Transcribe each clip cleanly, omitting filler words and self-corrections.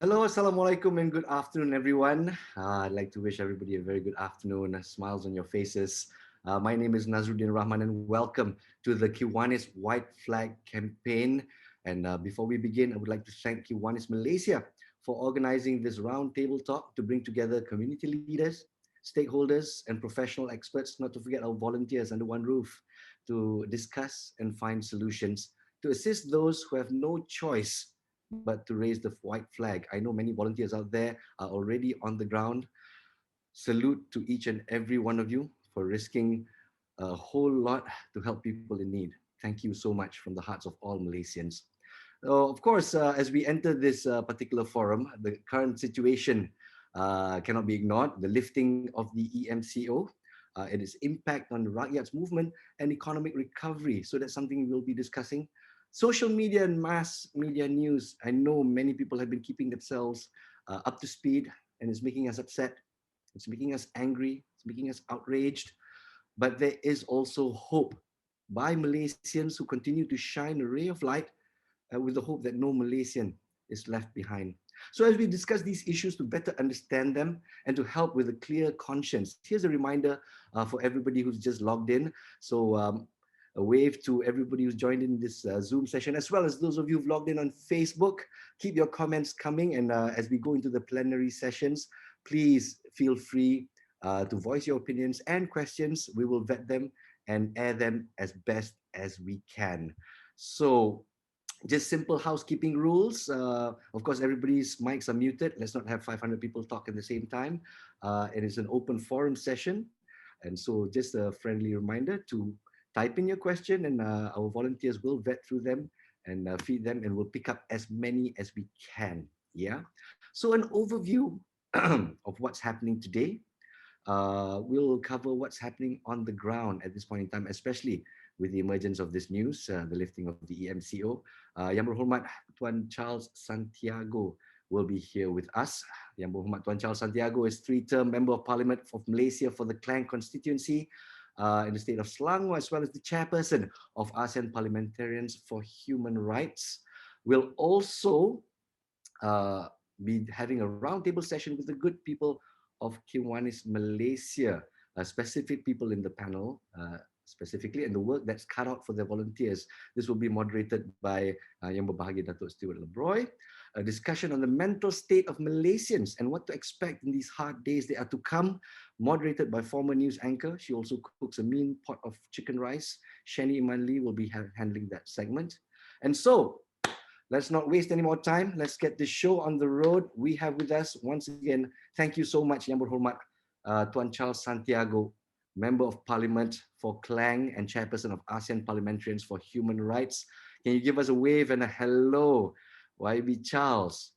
Hello, assalamualaikum, and good afternoon, everyone. I'd like to wish everybody a very good afternoon, smiles on your faces. My name is Nazruddin Rahman, and welcome to the Kiwanis White Flag campaign. And before we begin, I would like to thank Kiwanis Malaysia for organizing this roundtable talk to bring together community leaders, stakeholders, and professional experts, not to forget our volunteers under one roof, to discuss and find solutions to assist those who have no choice but to raise the white flag. I know many volunteers out there are already on the ground. Salute to each and every one of you for risking a whole lot to help people in need. Thank you so much from the hearts of all Malaysians. Of course, as we enter this particular forum, the current situation cannot be ignored. The lifting of the EMCO, and its impact on the Rakyat's movement and economic recovery. So that's something we'll be discussing. Social media and mass media news. I know many people have been keeping themselves up to speed, and it's making us upset. It's making us angry. It's making us outraged. But there is also hope by Malaysians who continue to shine a ray of light with the hope that no Malaysian is left behind. So as we discuss these issues to better understand them and to help with a clear conscience, here's a reminder for everybody who's just logged in. So a wave to everybody who's joined in this Zoom session, as well as those of you who've logged in on Facebook. Keep your comments coming, and as we go into the plenary sessions, please feel free to voice your opinions and questions. We will vet them and air them as best as we can. So just simple housekeeping rules. Of course, everybody's mics are muted. Let's not have 500 people talk at the same time. It is an open forum session. And so just a friendly reminder to type in your question, and our volunteers will vet through them and feed them, and we'll pick up as many as we can. Yeah. So an overview of what's happening today. We'll cover what's happening on the ground at this point in time, especially with the emergence of this news, the lifting of the EMCO. Yang Berhormat Tuan Charles Santiago will be here with us. Yang Berhormat Tuan Charles Santiago is three-term Member of Parliament of Malaysia for the Klang constituency in the state of Selangor, as well as the chairperson of ASEAN Parliamentarians for Human Rights. We'll also be having a roundtable session with the good people of Kiwanis Malaysia, specific people in the panel, specifically, and the work that's cut out for their volunteers. This will be moderated by Yang Berbahagia Datuk Stewart Lebroy. A discussion on the mental state of Malaysians and what to expect in these hard days that are to come, moderated by former news anchor. She also cooks a mean pot of chicken rice. Shani Iman Lee will be handling that segment. And so, let's not waste any more time. Let's get this show on the road. We have with us, once again, thank you so much, Yang Berhormat Tuan Charles Santiago, Member of Parliament for Klang and Chairperson of ASEAN Parliamentarians for Human Rights. Can you give us a wave and a hello, YB Charles?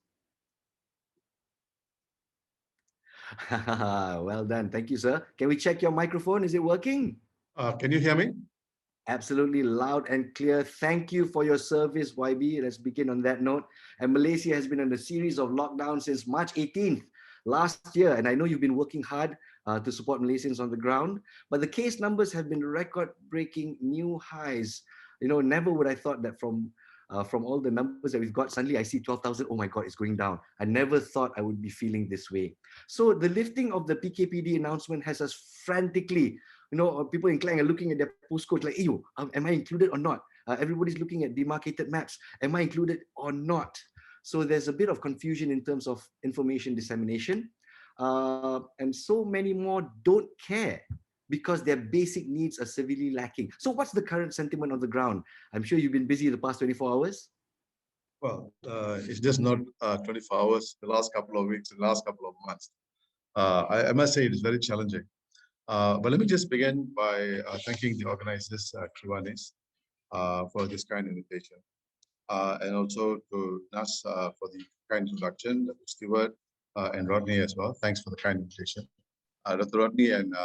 Well done. Thank you, sir. Can we check your microphone? Is it working? Can you hear me? Absolutely loud and clear. Thank you for your service, YB. Let's begin on that note. And Malaysia has been in a series of lockdowns since March 18th last year. And I know you've been working hard to support Malaysians on the ground, but the case numbers have been record-breaking new highs. You know, never would I thought that from all the numbers that we've got, suddenly I see 12,000. Oh my God, it's going down. I never thought I would be feeling this way. So the lifting of the PKPD announcement has us frantically, you know, people in Klang are looking at their postcodes like, "Eyo, am I included or not?" Everybody's looking at demarcated maps. Am I included or not? So there's a bit of confusion in terms of information dissemination. And so many more don't care because their basic needs are severely lacking. So what's the current sentiment on the ground? I'm sure you've been busy the past 24 hours. Well, it's just not 24 hours, the last couple of weeks, the last couple of months. I must say it is very challenging. But let me just begin by thanking the organizers, Kiwanis, for this kind invitation. And also to Nas for the kind introduction, Dr. Stewart and Rodney as well. Thanks for the kind invitation. Dr. Rodney and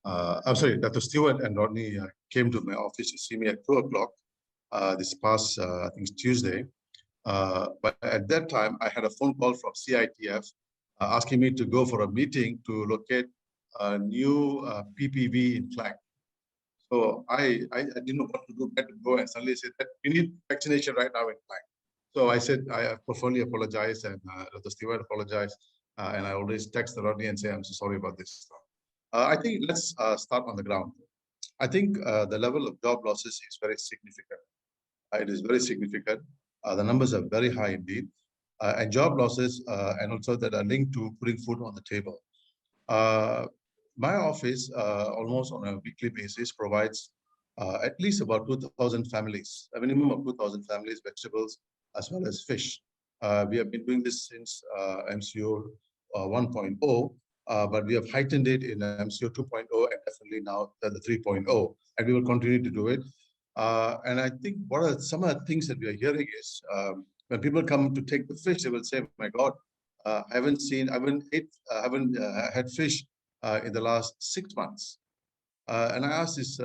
I'm sorry, Dr. Stewart and Rodney came to my office to see me at 2 o'clock this past, I think it's Tuesday. But at that time, I had a phone call from CITF asking me to go for a meeting to locate a new PPV in Klang. So I didn't know what to do, where to go, and suddenly said that we need vaccination right now in Klang. So I said, I profoundly apologize, and the steward apologized, and I always text Rodney and say, I'm so sorry about this. I think let's start on the ground. I think the level of job losses is very significant. It is very significant. The numbers are very high indeed. And job losses, and also that are linked to putting food on the table. Uh, my office, almost on a weekly basis, provides at least about 2,000 families, a minimum of 2,000 families, vegetables, as well as fish. We have been doing this since MCO 1.0, but we have heightened it in MCO 2.0 and definitely now the 3.0, and we will continue to do it. And I think what are some of the things that we are hearing is when people come to take the fish, they will say, "My God, I haven't had fish in the last 6 months." And I asked this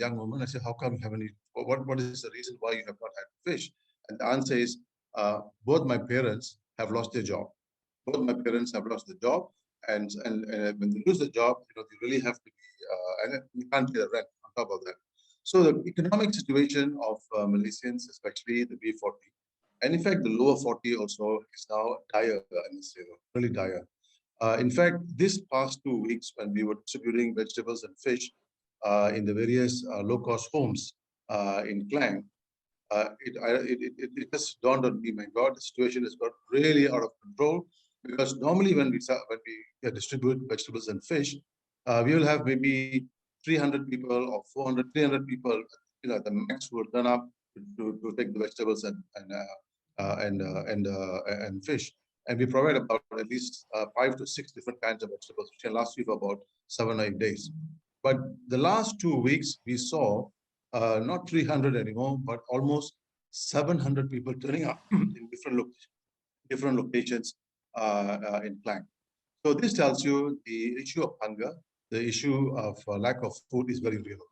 young woman, I said, "How come you haven't eaten? What is the reason why you have not had fish?" And the answer is, both my parents have lost their job. Both my parents have lost the job, and when they lose the job, they really have to be, and you can't pay the rent on top of that. So the economic situation of Malaysians, especially the B40, and in fact the lower 40 also is now dire, I must say, really dire. In fact, this past 2 weeks, when we were distributing vegetables and fish in the various low-cost homes in Klang, it just dawned on me, my God, the situation has got really out of control. Because normally when we distribute vegetables and fish, we will have maybe 300 people or 400, 300 people, the max will turn up to take the vegetables and fish. And we provide about at least 5 to 6 different kinds of vegetables, which can last you for about 7 or 8 days. But the last 2 weeks, we saw not 300 anymore, but almost 700 people turning up in different locations in Klang. So this tells you the issue of hunger, the issue of lack of food is very real,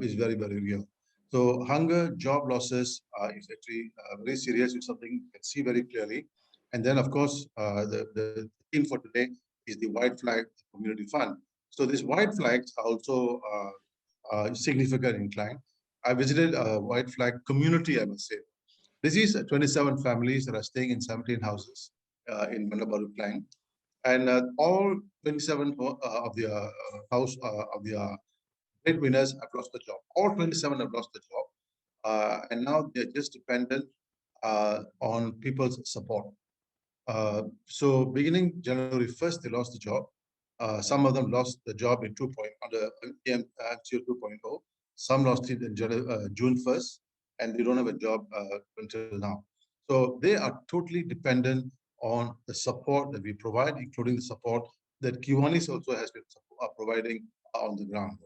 is very, very real. So hunger, job losses is actually very serious. It's something you can see very clearly. And then, of course, the theme for today is the White Flag Community Fund. So these white flags are also significant in Klang. I visited a White Flag community, I must say. This is 27 families that are staying in 17 houses in Mandabaru Klang. And all 27 of the house of the breadwinners have lost the job. All 27 have lost the job. And now they're just dependent on people's support. So beginning January 1st, they lost the job. Some of them lost the job in under MCO 2.0. Some lost it in June 1st, and they don't have a job until now. So they are totally dependent on the support that we provide, including the support that Kiwanis also has been providing on the ground.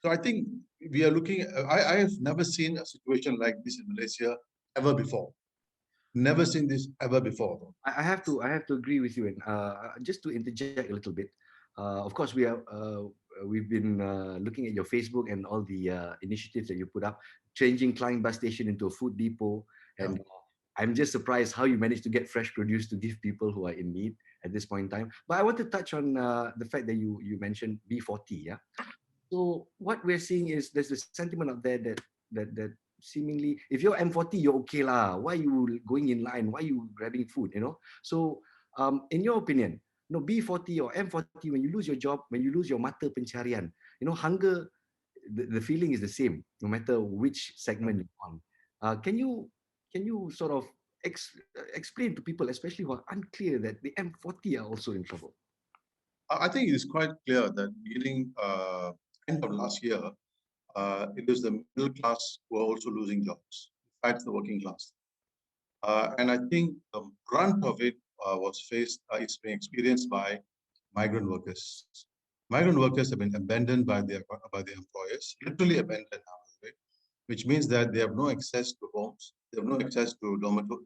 So I think we are looking, I have never seen a situation like this in Malaysia ever before. Never seen this ever before. I have to agree with you. And just to interject a little bit, of course, we've been looking at your Facebook and all the initiatives that you put up, changing Klang bus station into a food depot. And I'm just surprised how you managed to get fresh produce to give people who are in need at this point in time. But I want to touch on the fact that you mentioned B40. Yeah. So what we're seeing is there's a sentiment out there that seemingly, if you're M40, you're okay lah. Why you going in line? Why you grabbing food? So in your opinion, B40 or M40, when you lose your job, when you lose your mata pencarian, hunger, the feeling is the same no matter which segment you're on. Can you sort of explain to people, especially who are unclear, that the M40 are also in trouble? I think it is quite clear that beginning end of last year, it is the middle class who are also losing jobs, besides the working class. And I think the brunt of it it's being experienced by migrant workers. Migrant workers have been abandoned by their employers, literally abandoned now, right? Which means that they have no access to homes, they have no access to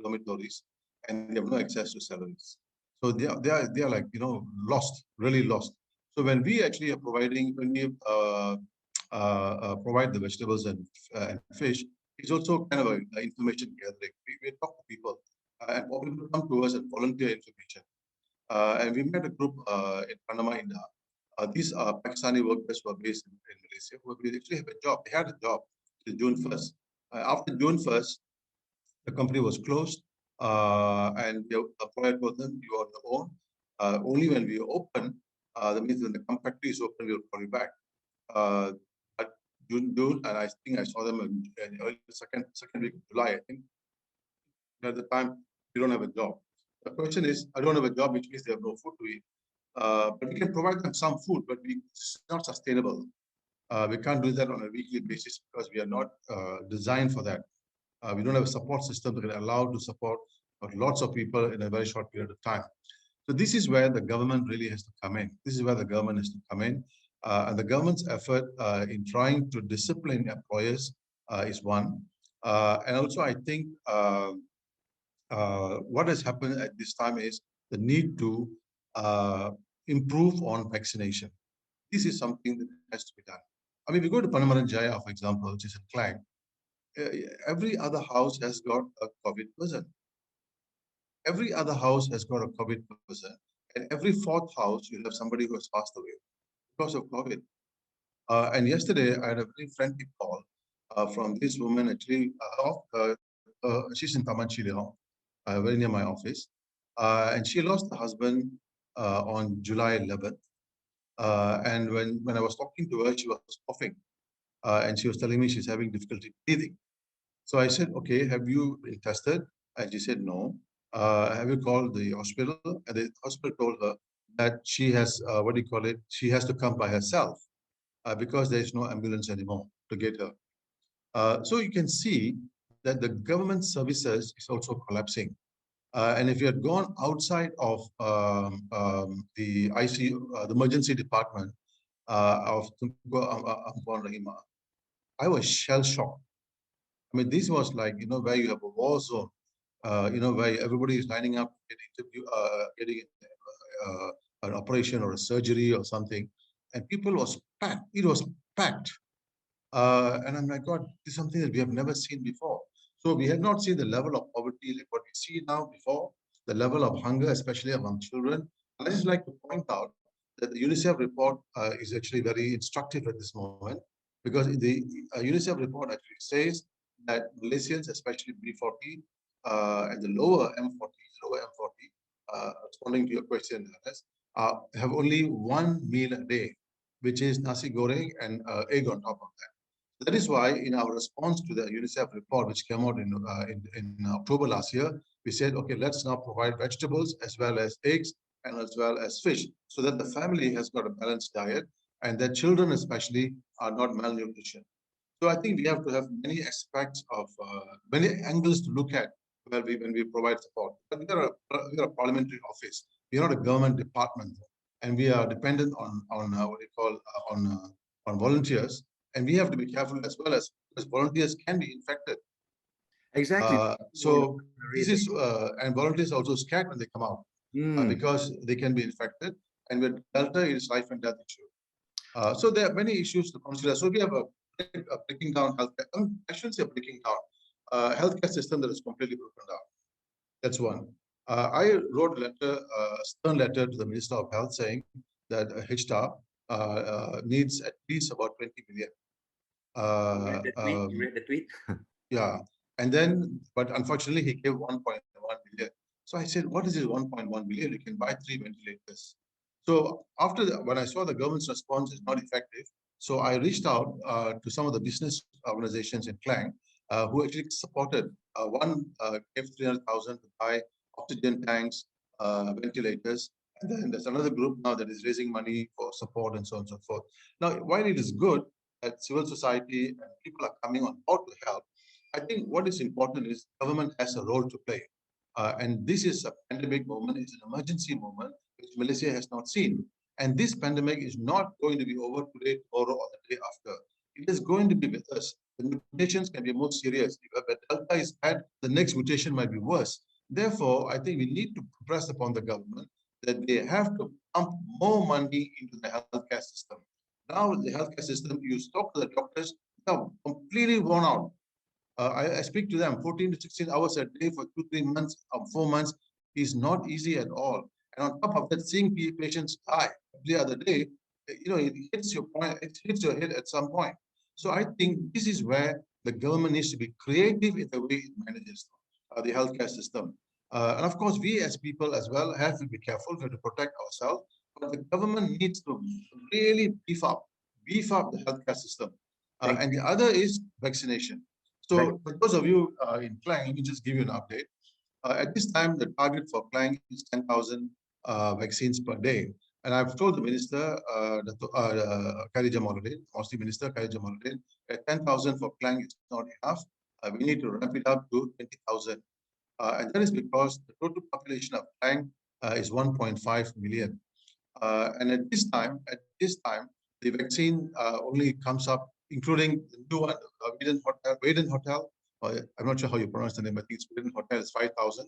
dormitories, and they have no access to salaries. So they are like lost, really lost. So when we actually are when we provide the vegetables and fish, it's also kind of a information gathering. We talk to people, and people come to us and volunteer information. And we met a group in Panama, India. These are Pakistani workers who are based in Malaysia, who actually have a job. They had a job till June 1st. After June 1st, The company was closed, and the employer told them, "You are on your own. Only when we open, that means when the factory is open, we'll call you back." Uh, but June, and I think I saw them in early second week of July. I think at the time we don't have a job. The question is, I don't have a job, which means they have no food to eat. But we can provide them some food, but it's not sustainable. We can't do that on a weekly basis because we are not designed for that. We don't have a support system that can allow to support lots of people in a very short period of time. So this is where the government really has to come in. This is where the government has to come in. And the government's effort in trying to discipline employers is one. And also, I think what has happened at this time is the need to uh, improve on vaccination. This is something that has to be done. I mean, we go to Panamaran Jaya, for example, which is in Klang. uh, every other house has got a COVID person. Every other house has got a COVID person. And every fourth house, you have somebody who has passed away because of COVID. And yesterday, I had a very friendly call from this woman, actually, she's in Taman Chile, very near my office. And she lost her husband on July 11th. And when I was talking to her, she was coughing. And she was telling me she's having difficulty breathing. So I said, okay, have you been tested? And she said, no. Have you called the hospital? And the hospital told her that she has, what do you call it? She has to come by herself because there is no ambulance anymore to get her. So you can see that the government services is also collapsing. And if you had gone outside of the ICU, the emergency department of Tunku Ampuan Rahima, I was shell shocked. I mean, this was like, where you have a war zone, where everybody is lining up to get getting an operation or a surgery or something. And people was packed. It was packed. And I'm like, God, this is something that we have never seen before. So we have not seen the level of poverty like what we see now before, the level of hunger, especially among children. And I just like to point out that the UNICEF report is actually very instructive at this moment because the UNICEF report actually says that Malaysians, especially B40 and the lower M40, responding to your question, Ernest, have only one meal a day, which is nasi goreng and egg on top of that. That is why, in our response to the UNICEF report, which came out in October last year, we said, okay, let's now provide vegetables as well as eggs and as well as fish, so that the family has got a balanced diet and their children, especially, are not malnutrition. So I think we have to have many aspects of many angles to look at when we provide support. But we are a parliamentary office. We are not a government department, and we are dependent on what we call on volunteers. And we have to be careful as well as because volunteers can be infected. Exactly. So this is and volunteers are also scared when they come out Mm. because they can be infected. And with Delta, it is life and death issue. So there are many issues to consider. So we have a breaking down healthcare. I shouldn't say breaking down. Healthcare system that is completely broken down. That's one. I wrote a letter, a stern letter to the Minister of Health saying that HTAR needs at least about 20 million. You read the tweet? You read the tweet? Yeah. And then, but unfortunately, he gave 1.1 million. So I said, what is this 1.1 million? You can buy 3 ventilators. So when I saw the government's response is not effective, so I reached out to some of the business organizations in Klang who actually supported. One gave 300,000 to buy oxygen tanks, ventilators, and then there's another group now that is raising money for support and so on and so forth. Now, while it is good that civil society and people are coming on board to help, I think what is important is government has a role to play. And this is a pandemic moment, it's an emergency moment, which Malaysia has not seen. And this pandemic is not going to be over today, tomorrow, or the day after. It is going to be with us. The mutations can be more serious. If a Delta is bad, the next mutation might be worse. Therefore, I think we need to press upon the government that they have to pump more money into the healthcare system. Now, the healthcare system, you talk to the doctors, they are completely worn out. I speak to them 14 to 16 hours a day for 2, 3 months, 4 months is not easy at all. And on top of that, seeing patients die every other day, it hits your point, it hits your head at some point. So I think this is where the government needs to be creative in the way it manages. the healthcare system. And of course, we as people as well have to be careful. We have to protect ourselves. But the government needs to really beef up the healthcare system. Thank And the other is vaccination. you. So for those of you in Klang, let me just give you an update. At this time, the target for Klang is 10,000 vaccines per day. And I've told the minister, Khadija Jamaluddin, Aussie Minister Khadija Jamaluddin, that 10,000 for Klang is not enough. We need to ramp it up to 20,000. And that is because the total population of Klang is 1.5 million. And at this time, the vaccine only comes up, including the new one, Waden Hotel. I'm not sure how you pronounce the name. I think it's Waden Hotel is 5,000.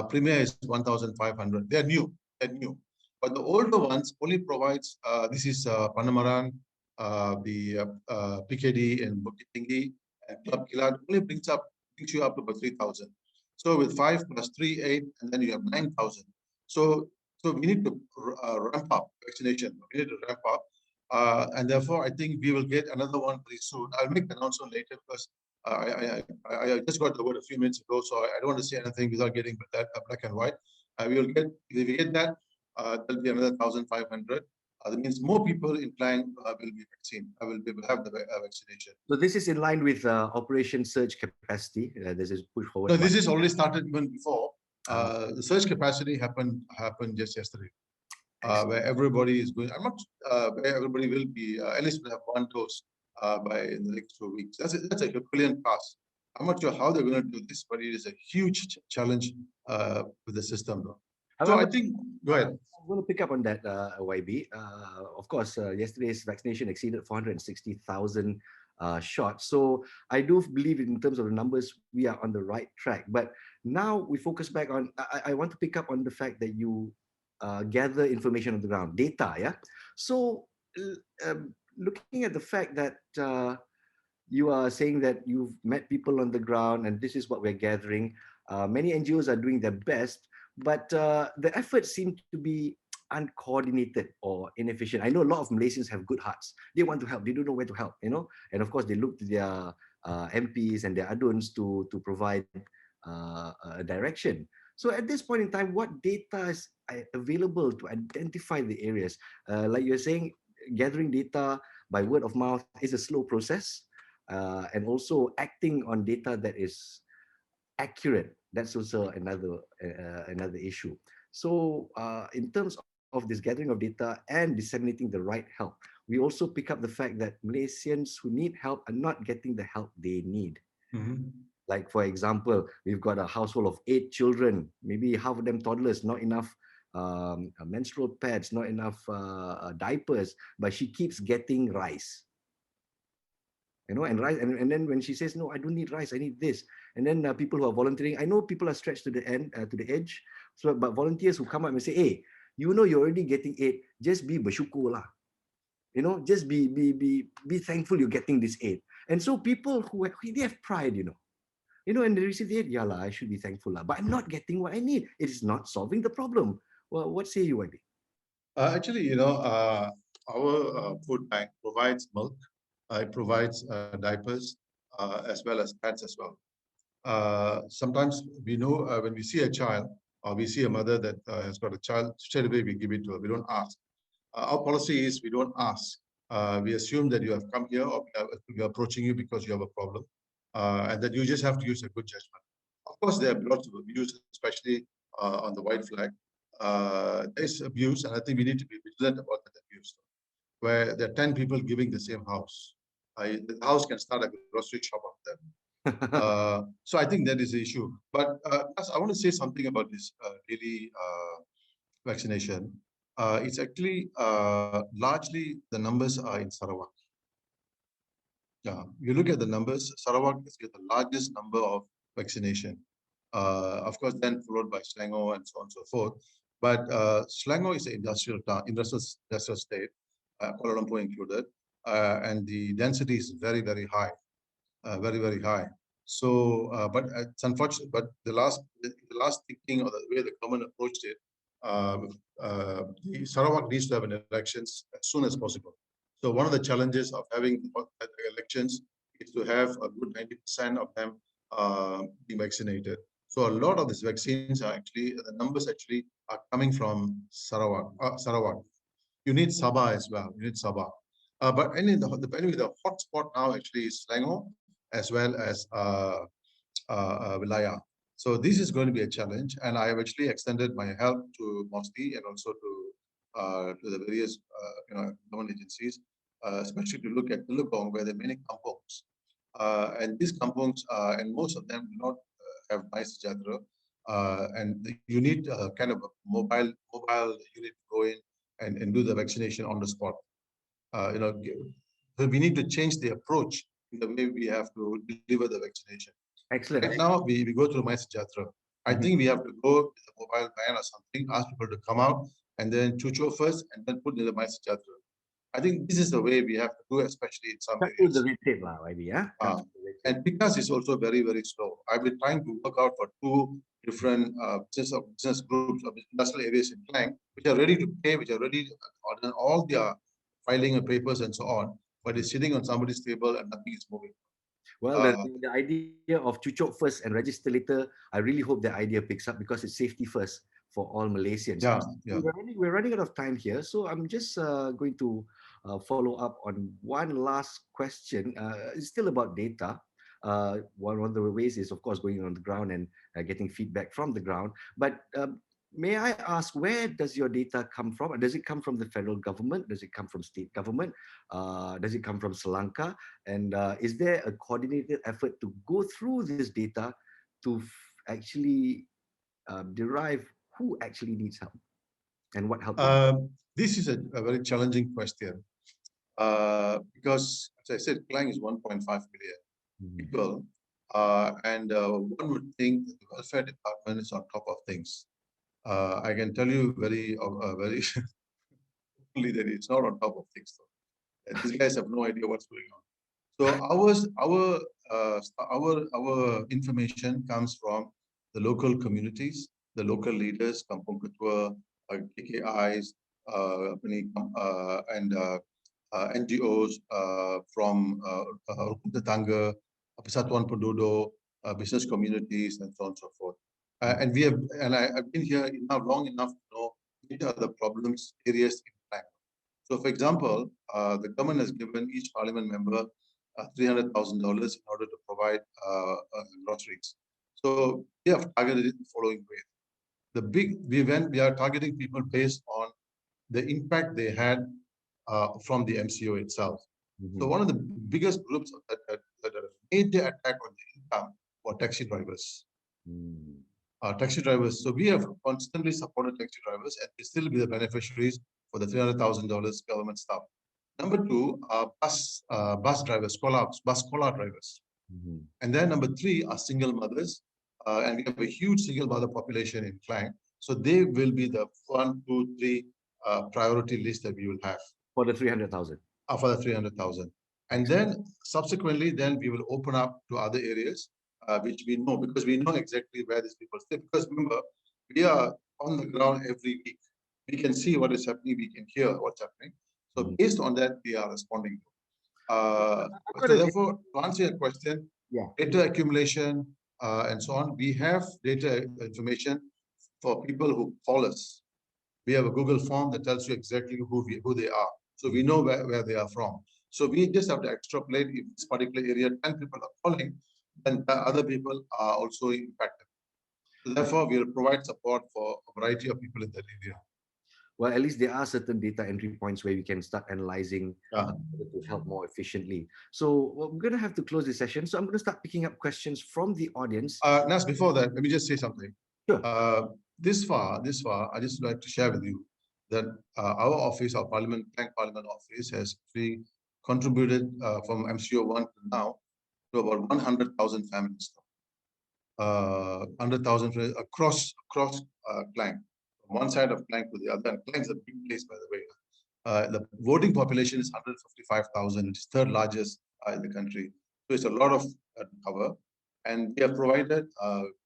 Premier is 1,500. They're new. They're new. But the older ones only provides, this is Panamaran, the PKD in Bukit Tinggi, and Club Kilat only brings you up to about 3,000. So with 5 plus 3, 8, and then you have 9,000. So we need to ramp up vaccination. We need to ramp up. And therefore, I think we will get another one very soon. I'll make the announcement later because I just got the word a few minutes ago, so I don't want to say anything without getting that black and white. We will get, if we get that, there'll be another 1,500. That means more people in Klang will be vaccinated. Will have the vaccination. So this is in line with Operation Surge Capacity. This is push forward. No, this is already started even before. The surge capacity happened just yesterday, where everybody is going. I'm not where everybody will be. At least will have one dose by in the next 2 weeks. That's a Herculean task. I'm not sure how they're going to do this, but it is a huge challenge with the system. Though. So I think, go ahead. I'm going to pick up on that, YB. Of course, yesterday's vaccination exceeded 460,000 shots. So I do believe in terms of the numbers, we are on the right track. But now we focus back on, I want to pick up on the fact that you gather information on the ground, data, yeah? So looking at the fact that you are saying that you've met people on the ground and this is what we're gathering, many NGOs are doing their best, but the efforts seem to be uncoordinated or inefficient. I know a lot of Malaysians have good hearts. They want to help. They don't know where to help, you know? And of course, they look to their MPs and their aduns to provide a direction. So at this point in time, what data is available to identify the areas? Like you're saying, gathering data by word of mouth is a slow process. And also acting on data that is accurate, that's also another issue. So in terms of this gathering of data and disseminating the right help, we also pick up the fact that Malaysians who need help are not getting the help they need. Mm-hmm. Like for example, we've got a household of 8 children, maybe half of them toddlers, not enough menstrual pads, not enough diapers, but she keeps getting rice. You know, and rice, and then when she says, no, I don't need rice, I need this. And then people who are volunteering, I know people are stretched to the end, to the edge. So, but volunteers who come up and say, hey, you know, you're already getting aid, just be bersyukur lah. You know, just be thankful you're getting this aid. And so people who they have pride, you know, and they receive the aid, yeah lah, I should be thankful lah, but I'm not getting what I need. It is not solving the problem. Well, what say you, YB? Actually, you know, our food bank provides milk. It provides diapers as well as pads as well. Sometimes we know when we see a child or we see a mother that has got a child, straight away we give it to her. We don't ask. Our policy is we don't ask. We assume that you have come here or we are approaching you because you have a problem and that you just have to use a good judgment. Of course, there are lots of abuse, especially on the white flag. There's abuse, and I think we need to be vigilant about that abuse, where there are 10 people giving the same house. The house can start a grocery shop of them. So I think that is the issue. But I want to say something about this daily vaccination. It's actually largely the numbers are in Sarawak. Yeah, you look at the numbers, Sarawak has got the largest number of vaccination. Of course, then followed by Selangor and so on and so forth. But Selangor is an industrial state, Kuala Lumpur included, and the density is very, very high, very, very high. So, but it's unfortunate. But the last thinking or the way the government approached it, Sarawak needs to have an elections as soon as possible. So one of the challenges of having elections is to have a good 90% of them being vaccinated. So a lot of these vaccines are actually, the numbers actually are coming from Sarawak. Sarawak. You need Sabah as well. You need Sabah. But anyway, the hotspot now actually is Selangor as well as Wilayah. So this is going to be a challenge, and I have actually extended my help to MOSTI and also to the various government agencies, especially to look at Telukong, where there are many kampongs, and these kampongs and most of them do not have nice jatra, and you need kind of a mobile unit to go in and do the vaccination on the spot. So we need to change the approach in the way we have to deliver the vaccination. Right Excellent. now, we go through My Jatra. I think we have to go with a mobile van or something, ask people to come out, and then chucho first, and then put in the My Jatra. I think this is the way we have to do, especially in some Cut through the areas. red tape, lah, maybe, yeah? Cut through the red tape. And because it's also very, very slow. I've been trying to work out for two different business groups or industrial areas in Klang, which are ready to pay, which are ready to order all their filing of papers and so on, but it's sitting on somebody's table and nothing is moving. Well, the idea of chuchok first and register later, I really hope the idea picks up because it's safety first for all Malaysians. Yeah, yeah. We're running out of time here, so I'm just going to follow up on one last question. It's still about data. One of the ways is, of course, going on the ground and getting feedback from the ground. But may I ask, where does your data come from? Does it come from the federal government? Does it come from state government? Does it come from Sri Lanka? And is there a coordinated effort to go through this data to actually derive who actually needs help and what help? This is a very challenging question because, as I said, Klang is 1.5 million people, and one would think that the welfare department is on top of things. I can tell you very openly that it's not on top of things. Though. These guys have no idea what's going on. So our information comes from the local communities, the local leaders, Kampung Ketua, KKIs, and NGOs from Rukun Tetangga, Persatuan Penduduk, business communities, and so on and so forth. I've been here long enough to know which are the problems areas in Klang. So, for example, the government has given each parliament member $300,000 in order to provide groceries. So we have targeted it the following way. We are targeting people based on the impact they had from the MCO itself. So one of the biggest groups that made the attack on the income were taxi drivers. Taxi drivers. So we have constantly supported taxi drivers, and they still be the beneficiaries for the $300,000 government stuff. Number two, bus drivers, bus cola drivers. And then number three are single mothers. And we have a huge single mother population in Klang. So they will be the 1, 2, 3 priority list that we will have. For the 300,000. For the 300,000. And then subsequently, then we will open up to other areas, which we know, because we know exactly where these people stay. Because remember, we are on the ground every week. We can see what is happening. We can hear what's happening. So based on that, we are responding. So therefore, to answer your question, data accumulation and so on, we have data information for people who call us. We have a Google form that tells you exactly who they are. So we know where they are from. So we just have to extrapolate if this particular area 10 people are calling, then the other people are also impacted. So therefore, we will provide support for a variety of people in that area. Well, at least there are certain data entry points where we can start analyzing to help more efficiently. So we're going to have to close this session. So I'm going to start picking up questions from the audience. Nas, before that, let me just say something. Sure. This far, I just like to share with you that our office, our Klang Parliament office, has actually contributed from MCO 1 to now to about 100,000 families. 100,000 across Klang. From one side of Klang to the other. And Klang is a big place, by the way. The voting population is 155,000. It's third largest in the country. So it's a lot of cover. And we have provided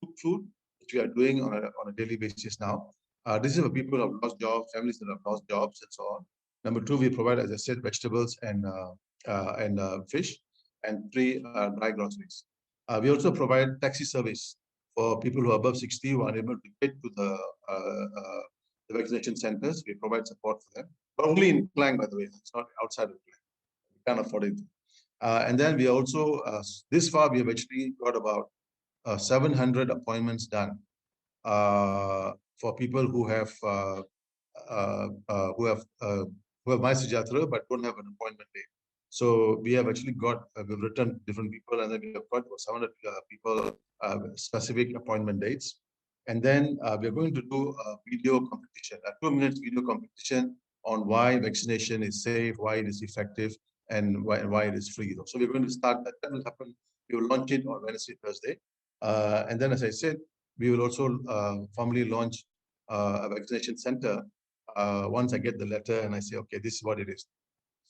cooked food, which we are doing on a daily basis now. This is for people who have lost jobs, families that have lost jobs, and so on. Number two, we provide, as I said, vegetables and fish. And three, dry groceries. We also provide taxi service. for people who are above 60 who are able to get to the vaccination centers. We provide support for them, but only in Klang, by the way. It's not outside of Klang. We can't afford it. And then we also, this far, we have actually got about 700 appointments done for people uh, uh, who have uh, who have My Sujatra but don't have an appointment date. So we have actually got we've written different people, and then we have got 700 people specific appointment dates. And then we are going to do a video competition, a 2 minute video competition on why vaccination is safe, why it is effective, and why it is free. So we're going to start that. That will happen. We will launch it on Wednesday, Thursday. And then, as I said, we will also formally launch a vaccination center once I get the letter and I say, okay, this is what it is.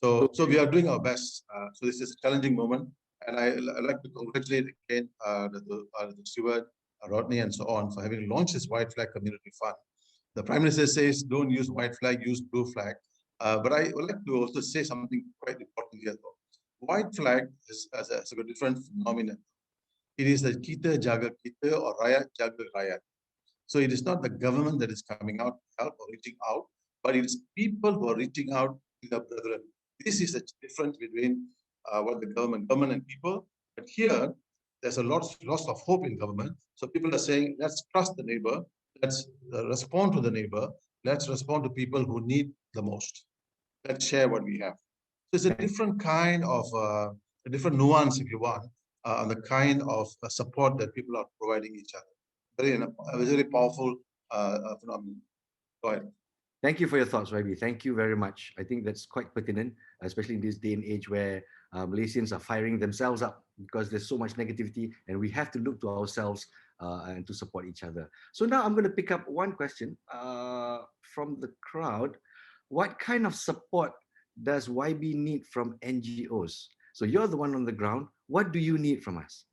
So we are doing our best. So this is a challenging moment, and I like to congratulate again the steward, Rodney, and so on for having launched this White Flag Community Fund. The Prime Minister says, don't use white flag, use blue flag. But I would like to also say something quite important here, though. White flag is a different phenomenon. It is the kita jaga kita or rakyat jaga rakyat. So it is not the government that is coming out to help or reaching out, but it is people who are reaching out to their brethren. This is the difference between what the government and people. But here, there's a loss of hope in government. So people are saying, let's trust the neighbor, let's respond to the neighbor, let's respond to people who need the most. Let's share what we have. So it's a different kind of, a different nuance, if you want, on the kind of support that people are providing each other. Very powerful phenomenon. Go ahead. Thank you for your thoughts, Rabi. Thank you very much. I think that's quite pertinent, especially in this day and age where Malaysians are firing themselves up because there's so much negativity, and we have to look to ourselves and to support each other. So now I'm going to pick up one question from the crowd. What kind of support does YB need from NGOs? So you're the one on the ground. What do you need from us?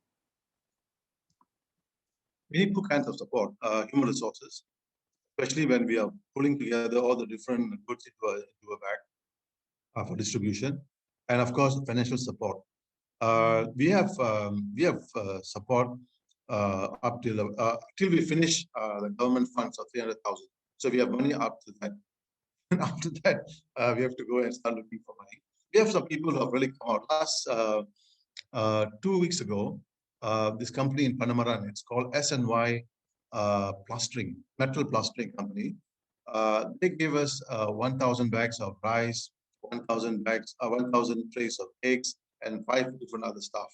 We need two kinds of support, human resources, especially when we are pulling together all the different goods into a bag for distribution, and of course, financial support. We have support till we finish the government funds of 300,000. So we have money up to that. And after that, we have to go and start looking for money. We have some people who have really come out. Last 2 weeks ago, this company in Panamaran, it's called SNY Plastering, Metal Plastering Company. They gave us 1,000 bags of rice, 1,000 trays of eggs, and 5 different other stuff,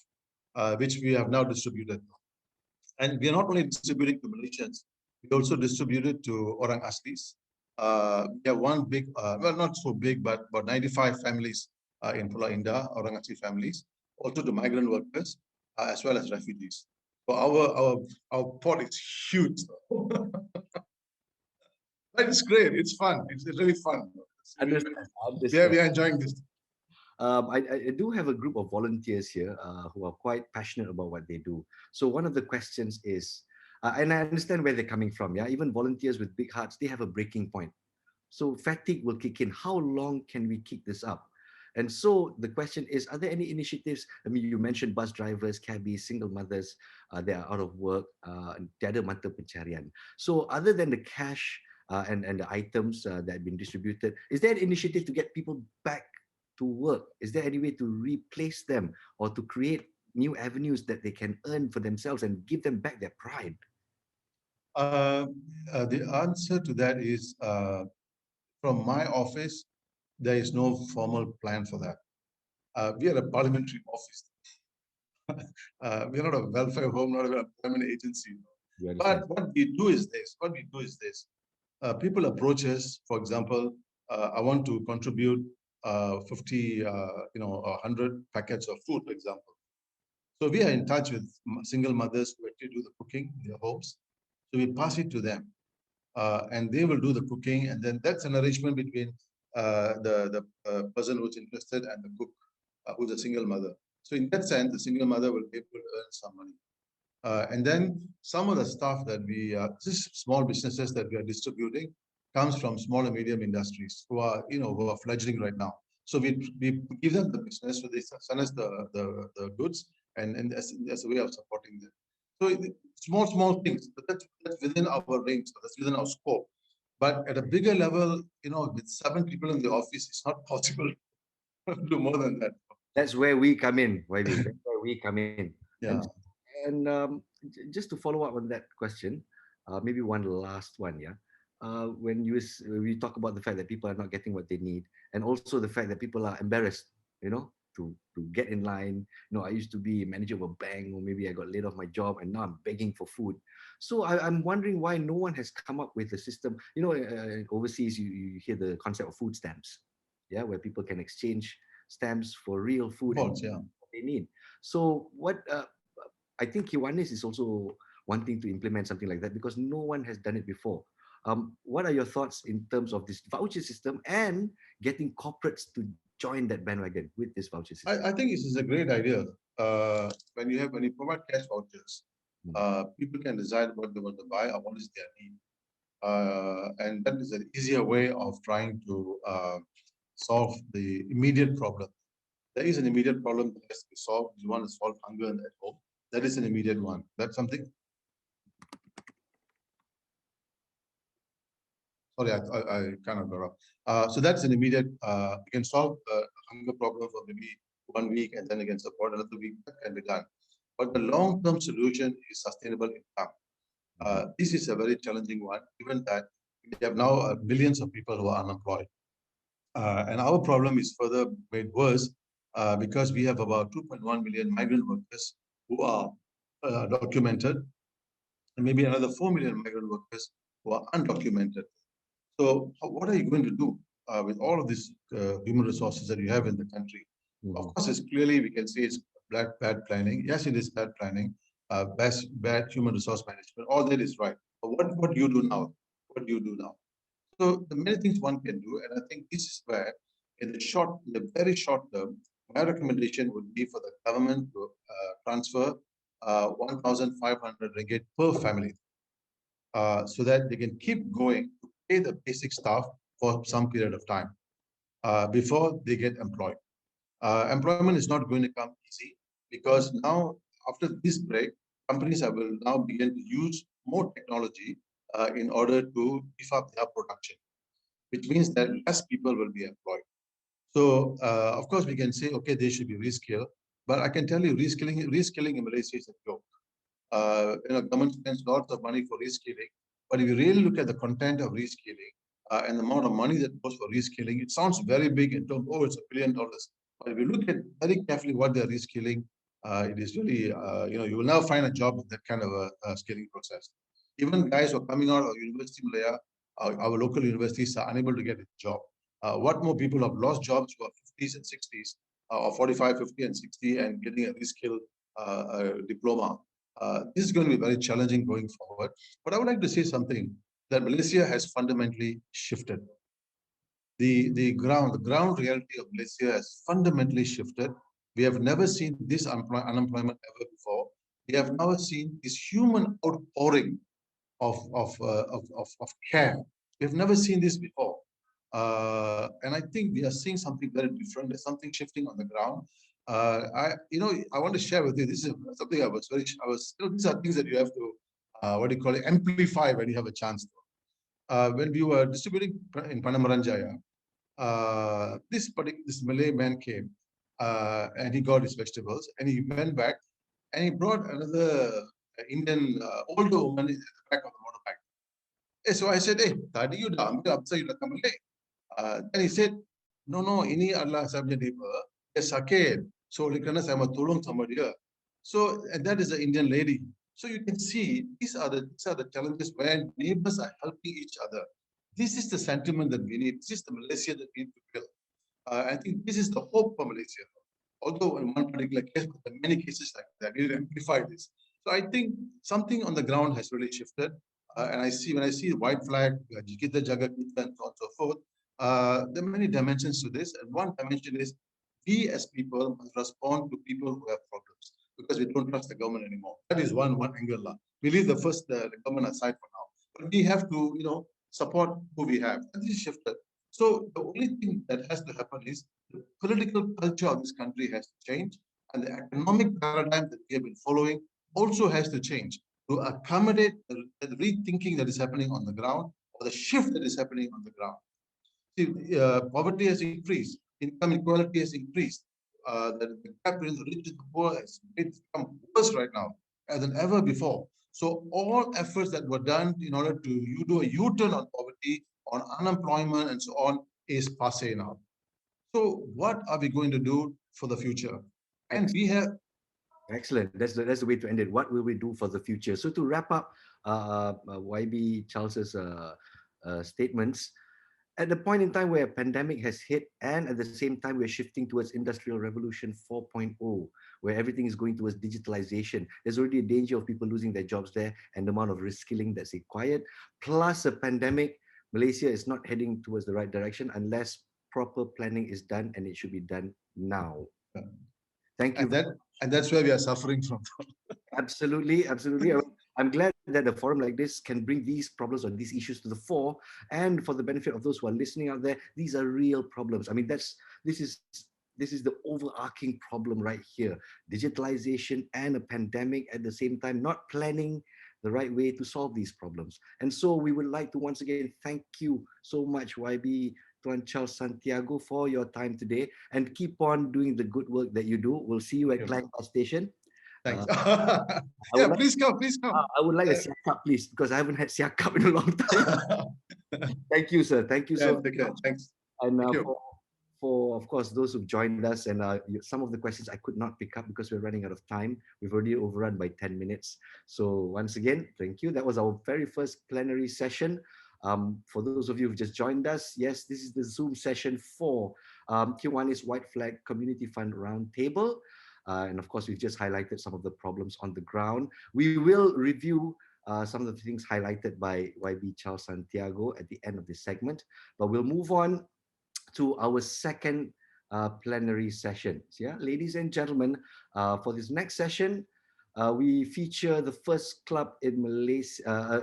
which we have now distributed. And we are not only distributing to Malaysians, we also distributed to Orang Aslis. We have one big, well, not so big, but about 95 families in Pulau Indah, Orang Asli families, also to migrant workers, as well as refugees. So our pot is huge. But it's great. It's fun. It's really fun. Understand. Yeah, we are enjoying this. I do have a group of volunteers here who are quite passionate about what they do. So one of the questions is, and I understand where they're coming from. Yeah, even volunteers with big hearts, they have a breaking point. So fatigue will kick in. How long can we keep this up? And so the question is, are there any initiatives? I mean, you mentioned bus drivers, cabbies, single mothers, they are out of work, tiada mata pencarian. So other than the cash and the items that have been distributed, is there an initiative to get people back to work? Is there any way to replace them or to create new avenues that they can earn for themselves and give them back their pride? The answer to that is from my office, there is no formal plan for that. We are a parliamentary office. We are not a welfare home, not a employment agency. But what we do is this. People approach us, for example, I want to contribute 50, 100 packets of food, for example. So we are in touch with single mothers who actually do the cooking in their homes. So we pass it to them, and they will do the cooking, and then that's an arrangement between the person who's interested and the cook, who's a single mother. So in that sense, the single mother will be able to earn some money. And then some of the stuff that this small businesses that we are distributing comes from small and medium industries who are fledgling right now. So we give them the business, so they send us the goods, and as a way of supporting them. So small things, but that's within our range, that's within our scope. But at a bigger level, with 7 people in the office, it's not possible to do more than that. That's where we come in, YB. That's where we come in. Yeah. And just to follow up on that question, maybe one last one, yeah. We talk about the fact that people are not getting what they need, and also the fact that people are embarrassed, to get in line. I used to be manager of a bank, or maybe I got laid off my job, and now I'm begging for food. So I'm wondering why no one has come up with a system. Overseas, you hear the concept of food stamps, yeah, where people can exchange stamps for real food and Yeah. what they need. So I think Kiwanis is also wanting to implement something like that because no one has done it before. What are your thoughts in terms of this voucher system and getting corporates to join that bandwagon with this voucher system? I think this is a great idea. When you provide cash vouchers, Mm. people can decide what they want to buy or what is their need. And that is an easier way of trying to solve the immediate problem. There is an immediate problem that has to be solved. You want to solve hunger at home. That is an immediate one. That's something. Sorry, I kind of got off. So that's an immediate. You can solve the hunger problem for maybe 1 week, and then again support another week. That can be done. But the long-term solution is sustainable income. This is a very challenging one, given that we have now millions of people who are unemployed. And our problem is further made worse because we have about 2.1 million migrant workers who are documented, and maybe another 4 million migrant workers who are undocumented. So, what are you going to do with all of these human resources that you have in the country? Of course, it's clearly we can say it's bad planning. Yes, it is bad planning, bad human resource management. All that is right. But what do you do now? What do you do now? So the many things one can do, and I think this is where, in the very short term, my recommendation would be for the government to transfer 1,500 ringgit per family, so that they can keep going to pay the basic staff for some period of time before they get employed. Employment is not going to come easy because now, after this break, companies will now begin to use more technology in order to beef up their production, which means that less people will be employed. So, of course, we can say, okay, they should be reskilled, but I can tell you, reskilling in Malaysia is a joke. Government spends lots of money for reskilling, but if you really look at the content of reskilling and the amount of money that goes for reskilling, it sounds very big in terms, oh, it's $1 billion. But if you look at very carefully what they're reskilling, it is really, you will never find a job with that kind of a skilling process. Even guys who are coming out of University Malaya, our local universities are unable to get a job. What more people have lost jobs who are 50s and 60s, or 45, 50 and 60 and getting a reskill diploma. This is going to be very challenging going forward. But I would like to say something that Malaysia has fundamentally shifted. The ground reality of Malaysia has fundamentally shifted. We have never seen this unemployment ever before. We have now seen this human outpouring of care. We've never seen this before. And I think we are seeing something very different. There's something shifting on the ground. I want to share with you. This is something these are things that you have to, amplify when you have a chance. When we were distributing in Panamaranjaya, this Malay man came and he got his vegetables and he went back and he brought another Indian older woman in the back of the motorbike. So I said, hey, tadi you dah ambil apa you datang Malay? Then he said, no, ini adalah saya punya neighbor. Dia sakit. So oleh kerana saya mau tolong sama dia. So, and that is an Indian lady. So you can see these are the challenges where neighbors are helping each other. This is the sentiment that we need. This is the Malaysia that we need to build. I think this is the hope for Malaysia. Although in one particular case, but there are many cases like that, we need to amplify this. So I think something on the ground has really shifted. And when I see the white flag, Jikita Jaga Kita, and so on and so forth, there are many dimensions to this. And one dimension is we as people must respond to people who have problems because we don't trust the government anymore. That is one angle. We leave the government aside for now. But we have to, support who we have. And this is shifted. So the only thing that has to happen is the political culture of this country has to change, and the economic paradigm that we have been following also has to change to accommodate the rethinking that is happening on the ground or the shift that is happening on the ground. See, poverty has increased, income inequality has increased, the gap between the rich and the poor has become worse right now than ever before. So all efforts that were done in order to you do a U-turn on poverty, on unemployment and so on is passé now. So what are we going to do for the future? And we have Excellent. That's the way to end it. What will we do for the future? So to wrap up YB Charles's statements, at the point in time where a pandemic has hit, and at the same time we're shifting towards Industrial Revolution 4.0, where everything is going towards digitalization, there's already a danger of people losing their jobs there and the amount of reskilling that's required. Plus a pandemic, Malaysia is not heading towards the right direction unless proper planning is done, and it should be done now. Thank you. and that's where we are suffering from. Absolutely, absolutely. I'm glad that a forum like this can bring these problems or these issues to the fore, and for the benefit of those who are listening out there, these are real problems. I mean, this is the overarching problem right here: digitalization and a pandemic at the same time, not planning the right way to solve these problems. And so we would like to once again thank you so much, YB Tuan Charles Santiago, for your time today, and keep on doing the good work that you do. We'll see you at Klang Station. Thanks. Yeah, please come, please come. I would like a siakap, please, because I haven't had siakap in a long time. Thank you, sir. Thank you so much. Thanks. And for, of course, those who've joined us, and some of the questions I could not pick up because we're running out of time. We've already overrun by 10 minutes. So once again, thank you. That was our very first plenary session. For those of you who just joined us, yes, this is the Zoom session for Kiwanis White Flag Community Fund Roundtable. And of course, we've just highlighted some of the problems on the ground. We will review some of the things highlighted by YB Charles Santiago at the end of this segment, but we'll move on to our second plenary session. Yeah, ladies and gentlemen, for this next session, we feature the first club in Malaysia,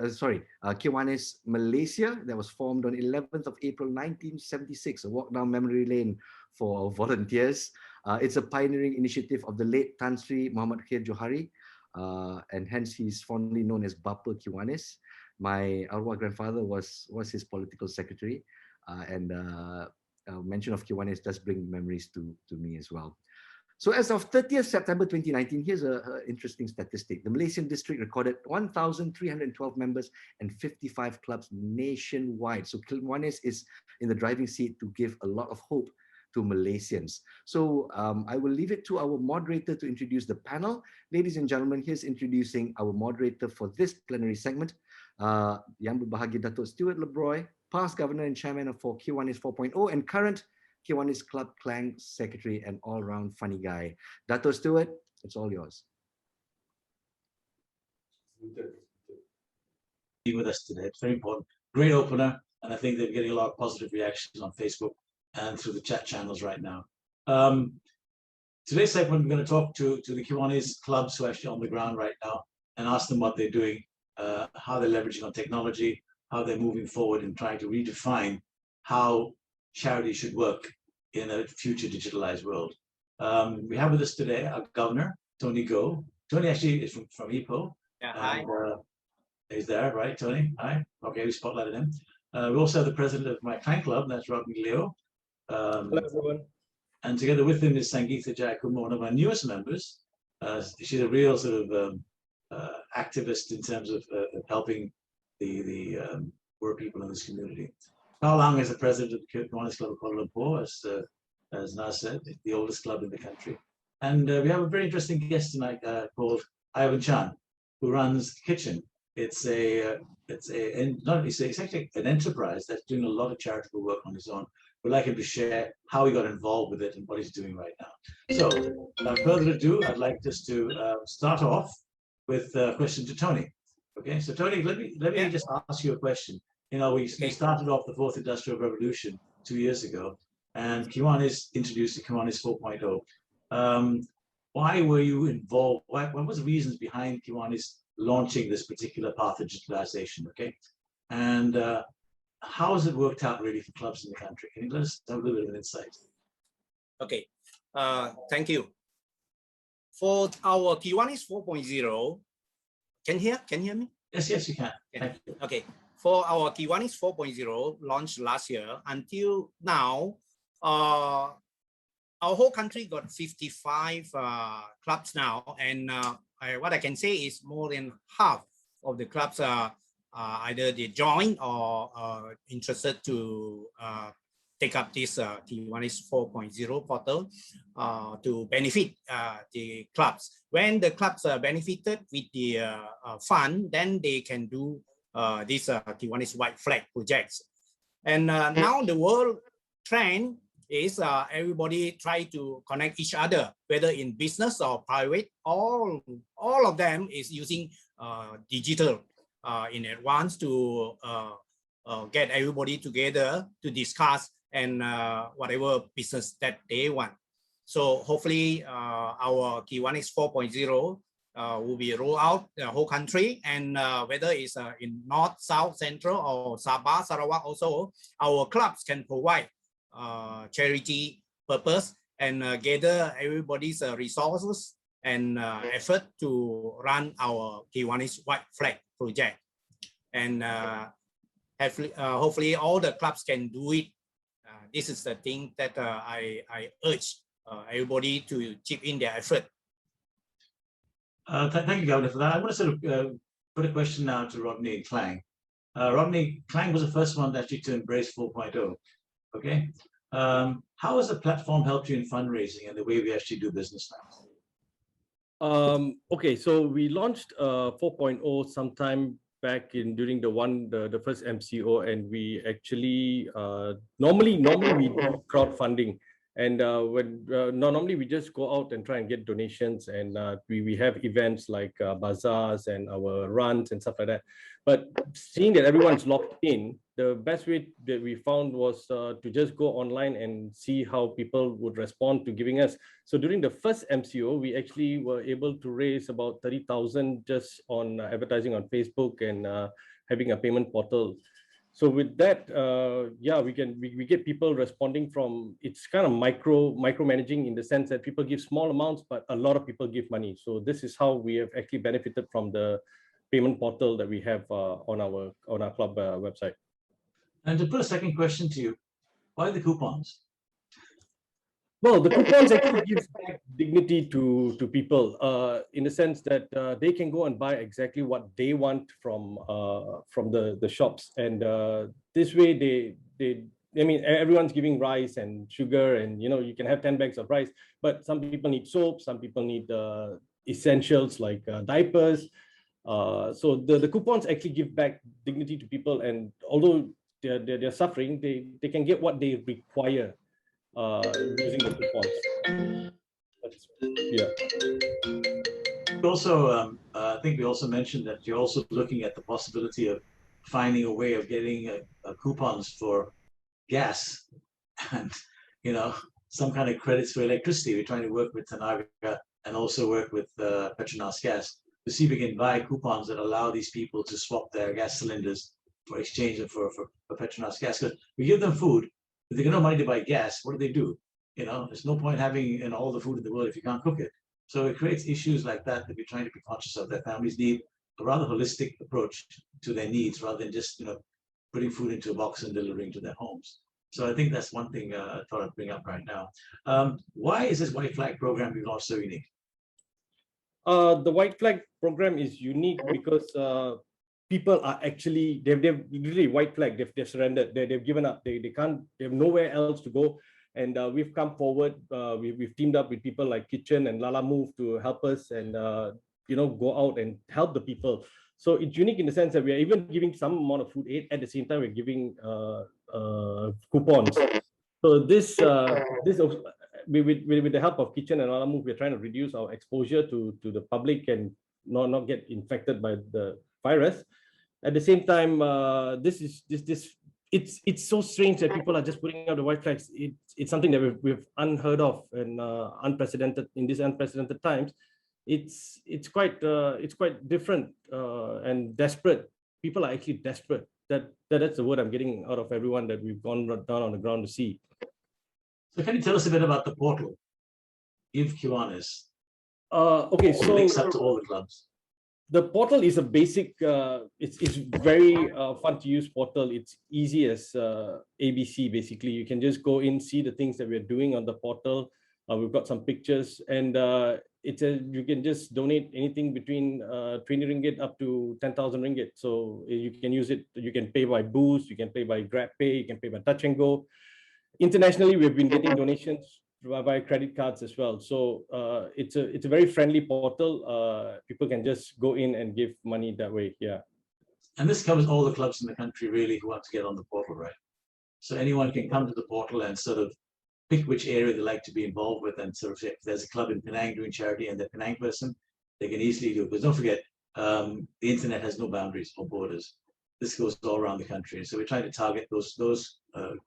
Kiwanis Malaysia, that was formed on 11th of April 1976, a walk down memory lane for volunteers. It's a pioneering initiative of the late Tan Sri Muhammad Khair Johari, and hence he's fondly known as Bapa Kiwanis. My arwah grandfather was his political secretary, and mention of Kiwanis does bring memories to me as well. So as of 30th September 2019, here's an interesting statistic. The Malaysian district recorded 1,312 members and 55 clubs nationwide. So Kiwanis is in the driving seat to give a lot of hope to Malaysians. So I will leave it to our moderator to introduce the panel. Ladies and gentlemen, here's introducing our moderator for this plenary segment, Yang Berbahagia Datuk Stuart Lebroy, past governor and chairman for Kiwanis 4.0 and current Kiwanis Club Klang secretary and all-round funny guy. Dato' Stuart, it's all yours. Be with us today. It's very important. Great opener, and I think they're getting a lot of positive reactions on Facebook and through the chat channels right now. Today's segment, we're going to talk to the Kiwanis clubs who are actually on the ground right now and ask them what they're doing, how they're leveraging on technology, how they're moving forward and trying to redefine how charity should work in a future digitalized world. We have with us today our governor, Tony Goh. Tony actually is from Ipoh. Yeah, hi. He's there, right, Tony? Hi. Okay, we spotlighted him. We also have the president of my Klang Club, that's Rodney Leo. Hello, everyone. And together with him is Sangeetha Jayakumar, one of our newest members. She's a real sort of activist in terms of helping the poor people in this community. Carl Lang is the president of the Kiwanis Club of Kuala Lumpur, as Naz said, the oldest club in the country. And we have a very interesting guest tonight called Ivan Chan, who runs the kitchen. It's actually an enterprise that's doing a lot of charitable work on its own. We'd like him to share how he got involved with it and what he's doing right now. So, without further ado, I'd like just to start off with a question to Tony. Okay, so Tony, let me just ask you a question. You know, we started off the fourth industrial revolution 2 years ago, and Kiwanis introduced the Kiwanis 4.0. Why were you involved? What was the reasons behind Kiwanis launching this particular path of digitalization? Okay, and how has it worked out really for clubs in the country? Can you let us have a little bit of an insight? Okay, thank you. for our Kiwanis 4.0, can you hear me? Yes, you can. Thank you. Okay, for our Kiwanis 4.0 launched last year, until now, our whole country got 55 clubs now, and what I can say is more than half of the clubs are either they join or interested to take up this Kiwanis 4.0 portal to benefit the clubs. When the clubs are benefited with the fund, then they can do this Kiwanis White Flag projects. And now the world trend is everybody try to connect each other, whether in business or private. All of them is using digital in advance to get everybody together to discuss and whatever business that they want. So hopefully our Kiwanis 4.0 will be rolled out the whole country, and whether it's in North, South, Central, or Sabah, Sarawak also, our clubs can provide charity purpose and gather everybody's resources and effort to run our Kiwanis White Flag project. And hopefully all the clubs can do it. This is the thing that I urge everybody to chip in their effort. Thank you, Governor, for that. I want to sort of put a question now to Rodney Klang. Rodney, Klang was the first one actually to embrace 4.0. Okay. How has the platform helped you in fundraising and the way we actually do business now? Okay, so we launched 4.0 sometime back in during the first MCO, and we actually normally we do crowdfunding, and normally we just go out and try and get donations, and we have events like bazaars and our runs and stuff like that. But seeing that everyone's locked in, the best way that we found was to just go online and see how people would respond to giving us. So during the first MCO, we actually were able to raise about 30,000 just on advertising on Facebook and having a payment portal. So with that, yeah, we get people responding from, it's kind of micromanaging in the sense that people give small amounts, but a lot of people give money. So this is how we have actually benefited from the payment portal that we have on our club website. And to put a second question to you, why the coupons? Well, the coupons actually give back dignity to people in the sense that they can go and buy exactly what they want from the shops, and this way I mean, everyone's giving rice and sugar, and you can have 10 bags of rice, but some people need soap, some people need essentials like diapers. So the coupons actually give back dignity to people, and although they're suffering, they can get what they require using the coupons. Yeah. Also, I think we also mentioned that you're also looking at the possibility of finding a way of getting coupons for gas and some kind of credits for electricity. We're trying to work with Tenaga and also work with Petronas Gas to see if we can buy coupons that allow these people to swap their gas cylinders for exchange for Petronas Gas. Because we give them food, if they get no money to buy gas, what do? There's no point having all the food in the world if you can't cook it. So it creates issues like that we're trying to be conscious of. That families need a rather holistic approach to their needs rather than just putting food into a box and delivering to their homes. So I think that's one thing I thought I'd bring up right now. Why is this White Flag program being launched so unique? The White Flag program is unique because people are actually they've really white flag. They've surrendered. They've given up. They have nowhere else to go. And we've come forward. We've teamed up with people like Kitchen and Lala Move to help us and go out and help the people. So it's unique in the sense that we are even giving some amount of food aid at the same time we're giving coupons. So this with the help of Kitchen and Lala Move, we're trying to reduce our exposure to the public and not get infected by the virus. At the same time, it's so strange that people are just putting out the white flags. It's something that we've unheard of and unprecedented in these unprecedented times. It's quite different and desperate. People are actually desperate. That's the word I'm getting out of everyone that we've gone down on the ground to see. So can you tell us a bit about the portal, Give Kiwanis? Okay, Or so links up to all the clubs? the portal is a basic, it's very fun to use portal. It's easy as ABC, basically. You can just go in, see the things that we're doing on the portal. We've got some pictures, and you can just donate anything between 20 ringgit up to 10,000 ringgit. So you can use it, you can pay by Boost, you can pay by GrabPay, you can pay by Touch and Go. Internationally, we've been getting donations by credit cards as well. So it's a very friendly portal. People can just go in and give money that way. Yeah. And this covers all the clubs in the country really who want to get on the portal, right? So anyone can come to the portal and sort of pick which area they like to be involved with, and sort of if there's a club in Penang doing charity and they're a Penang person, they can easily do it. Because don't forget, the internet has no boundaries or borders. This goes all around the country. So we're trying to target those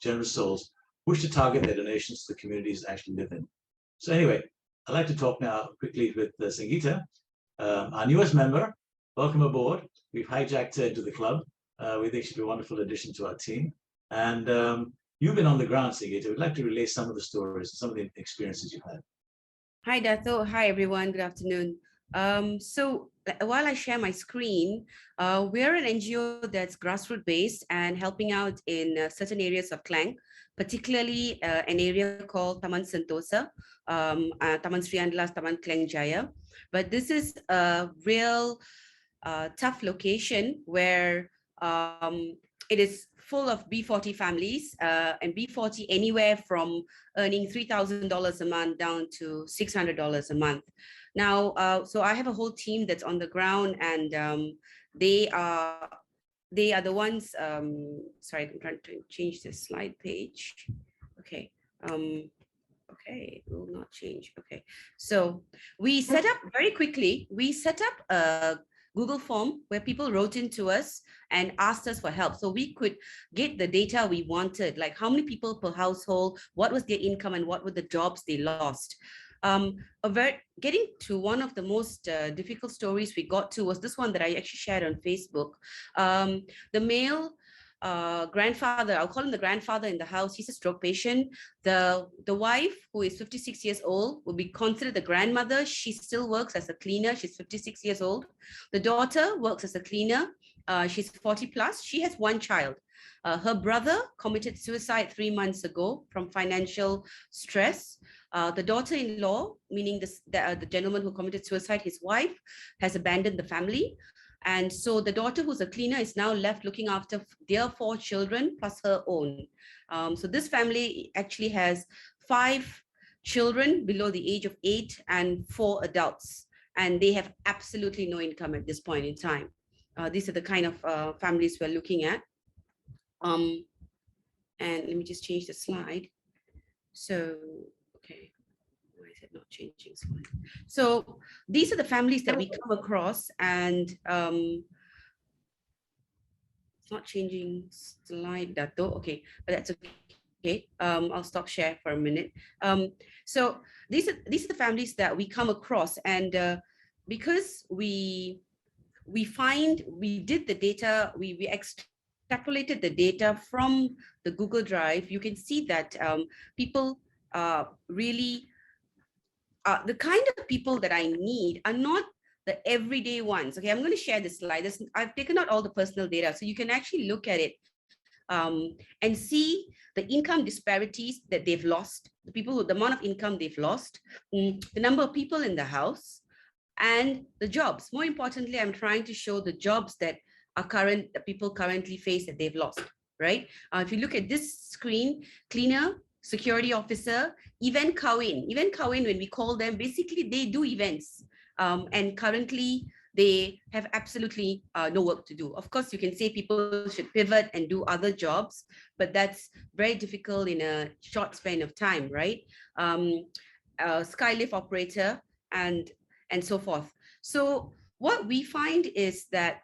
generous souls who wish to target their donations to the communities they actually live in. So anyway, I'd like to talk now quickly with Sangeeta, our newest member. Welcome aboard. We've hijacked her into the club. We think she'll be a wonderful addition to our team. And you've been on the ground, Sangeeta. We'd like to relay some of the stories, some of the experiences you've had. Hi, Dato. Hi, everyone. Good afternoon. So while I share my screen, we're an NGO that's grassroots based and helping out in certain areas of Klang, particularly an area called Taman Sentosa, Taman Sri Andalas, Taman Klang Jaya. But this is a real tough location where it is full of B40 families, and B40 anywhere from earning $3,000 a month down to $600 a month. Now, so I have a whole team that's on the ground, and they are the ones. Sorry, I'm trying to change the slide page. Okay. Okay, it will not change. Okay, so we set up very quickly. We set up a Google form where people wrote into us and asked us for help. So we could get the data we wanted, like how many people per household, what was their income, and what were the jobs they lost. Getting to one of the most difficult stories we got to was this one that I actually shared on Facebook. The male grandfather, I'll call him the grandfather in the house, he's a stroke patient. The wife, who is 56 years old, will be considered the grandmother. She still works as a cleaner. She's 56 years old. The daughter works as a cleaner. She's 40 plus. She has one child. Her brother committed suicide 3 months ago from financial stress. The daughter-in-law, meaning the gentleman who committed suicide, his wife, has abandoned the family. And so the daughter, who's a cleaner, is now left looking after their 4 children plus her own. So this family actually has 5 children below the age of 8 and 4 adults. And they have absolutely no income at this point in time. These are the kind of families we're looking at. And let me just change the slide. So, okay. Why is it not changing slide? So these are the families that we come across, and it's not changing slide, Dato. Okay, but that's okay. I'll stop share for a minute. So these are the families that we come across, and because we did the data, we extrapolated the data from the Google Drive. You can see that people really the kind of people that I need are not the everyday ones. Okay, I'm going to share this slide. I've taken out all the personal data, so you can actually look at it and see the income disparities that they've lost, the amount of income they've lost, the number of people in the house, and the jobs. More importantly, I'm trying to show the jobs that people currently face that they've lost, right? If you look at this screen, cleaner, security officer, event kawin, when we call them, basically they do events, and currently they have absolutely no work to do. Of course, you can say people should pivot and do other jobs, but that's very difficult in a short span of time, right? Skylift operator and so forth. So what we find is that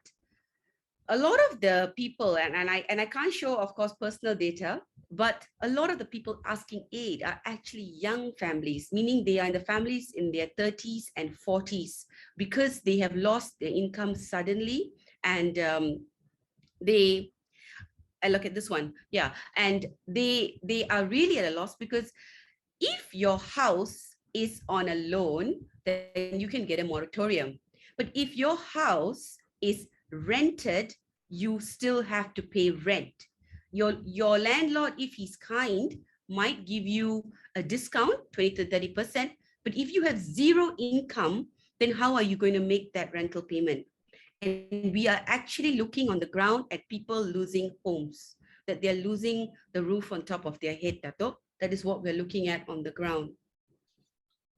a lot of the people, and I can't show, of course, personal data, but a lot of the people asking aid are actually young families, meaning they are in the families in their 30s and 40s, because they have lost their income suddenly. And I look at this one, yeah, and they are really at a loss, because if your house is on a loan, then you can get a moratorium. But if your house is rented, you still have to pay rent. Your landlord, if he's kind, might give you a discount, 20 to 30%. But if you have zero income, then how are you going to make that rental payment? And we are actually looking on the ground at people losing homes, that they're losing the roof on top of their head, Dato'. That is what we're looking at on the ground.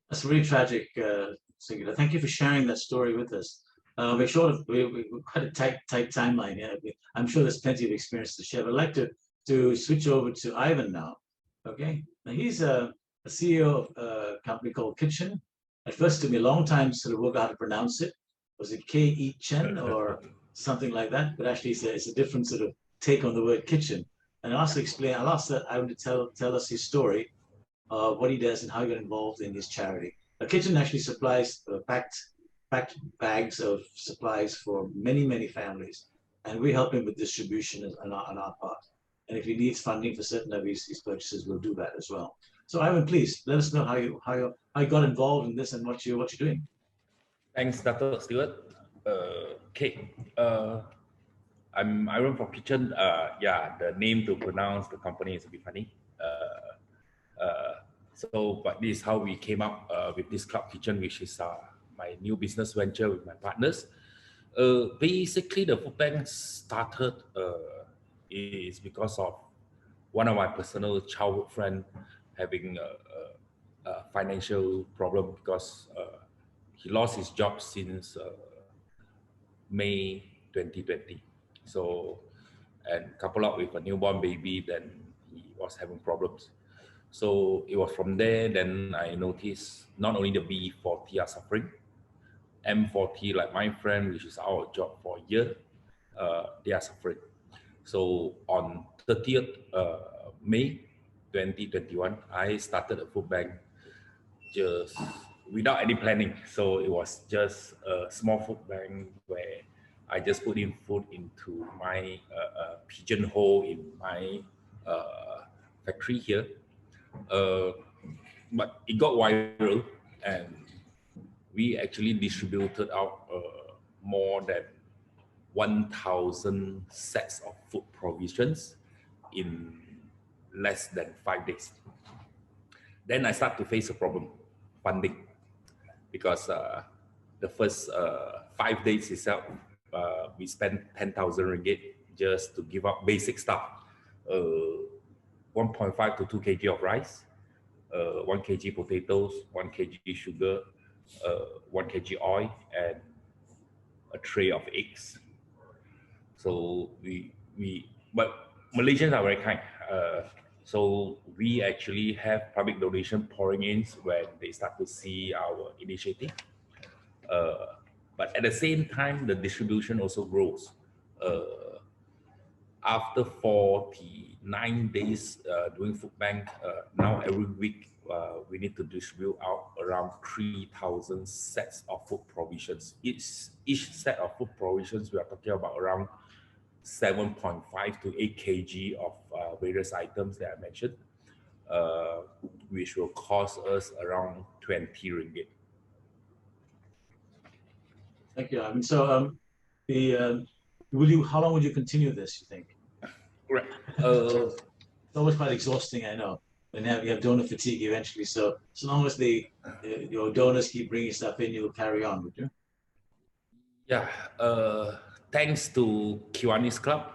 That's really tragic, Singita. Thank you for sharing that story with us. We're quite a tight timeline here. I'm sure there's plenty of experience to share. But I'd like to switch over to Ivan now. Okay, now he's a CEO of a company called Kitchen. At first, it took me a long time to sort of work out how to pronounce it. Was it K-E Chen or something like that? But actually, it's a different sort of take on the word kitchen. And I'll ask Ivan to tell us his story, what he does and how he got involved in his charity. The kitchen actually supplies packed bags of supplies for many families, and we help him with distribution on our part. And if he needs funding for certain of his purchases, we'll do that as well. So Ivan, please let us know how you got involved in this and what you're doing. Thanks, Dr. Stewart. Okay, I'm Ivan from Kitchen. Yeah, the name to pronounce the company is a bit funny. But this is how we came up with this Club Kitchen, which is my new business venture with my partners. Basically, the food bank started is because of one of my personal childhood friend having a financial problem because he lost his job since May 2020. So, and coupled up with a newborn baby, then he was having problems. So it was from there, then I noticed not only the B40 are suffering, M40, like my friend, which is out of job for a year, they are suffering. So on 30th May 2021, I started a food bank just without any planning. So it was just a small food bank where I just put in food into my pigeonhole in my factory here. But it got viral and we actually distributed out more than 1,000 sets of food provisions in less than 5 days. Then I start to face a problem, funding, because the first 5 days itself, we spent 10,000 ringgit just to give up basic stuff. 1.5 to 2 kg of rice, 1 kg potatoes, 1 kg sugar, 1 kg oil, and a tray of eggs. So but Malaysians are very kind. So we actually have public donation pouring in when they start to see our initiative. But at the same time, the distribution also grows. After 49 days doing food bank, now every week we need to distribute out around 3,000 sets of food provisions. Each set of food provisions, we are talking about around 7.5 to 8 kg of various items that I mentioned, which will cost us around 20 ringgit. Thank you, Ivan. So, how long would you continue this, you think? Right. It's always quite exhausting, I know. And you have donor fatigue eventually. So, as long as your donors keep bringing stuff in, you'll carry on, would you? Yeah. Thanks to Kiwanis Club,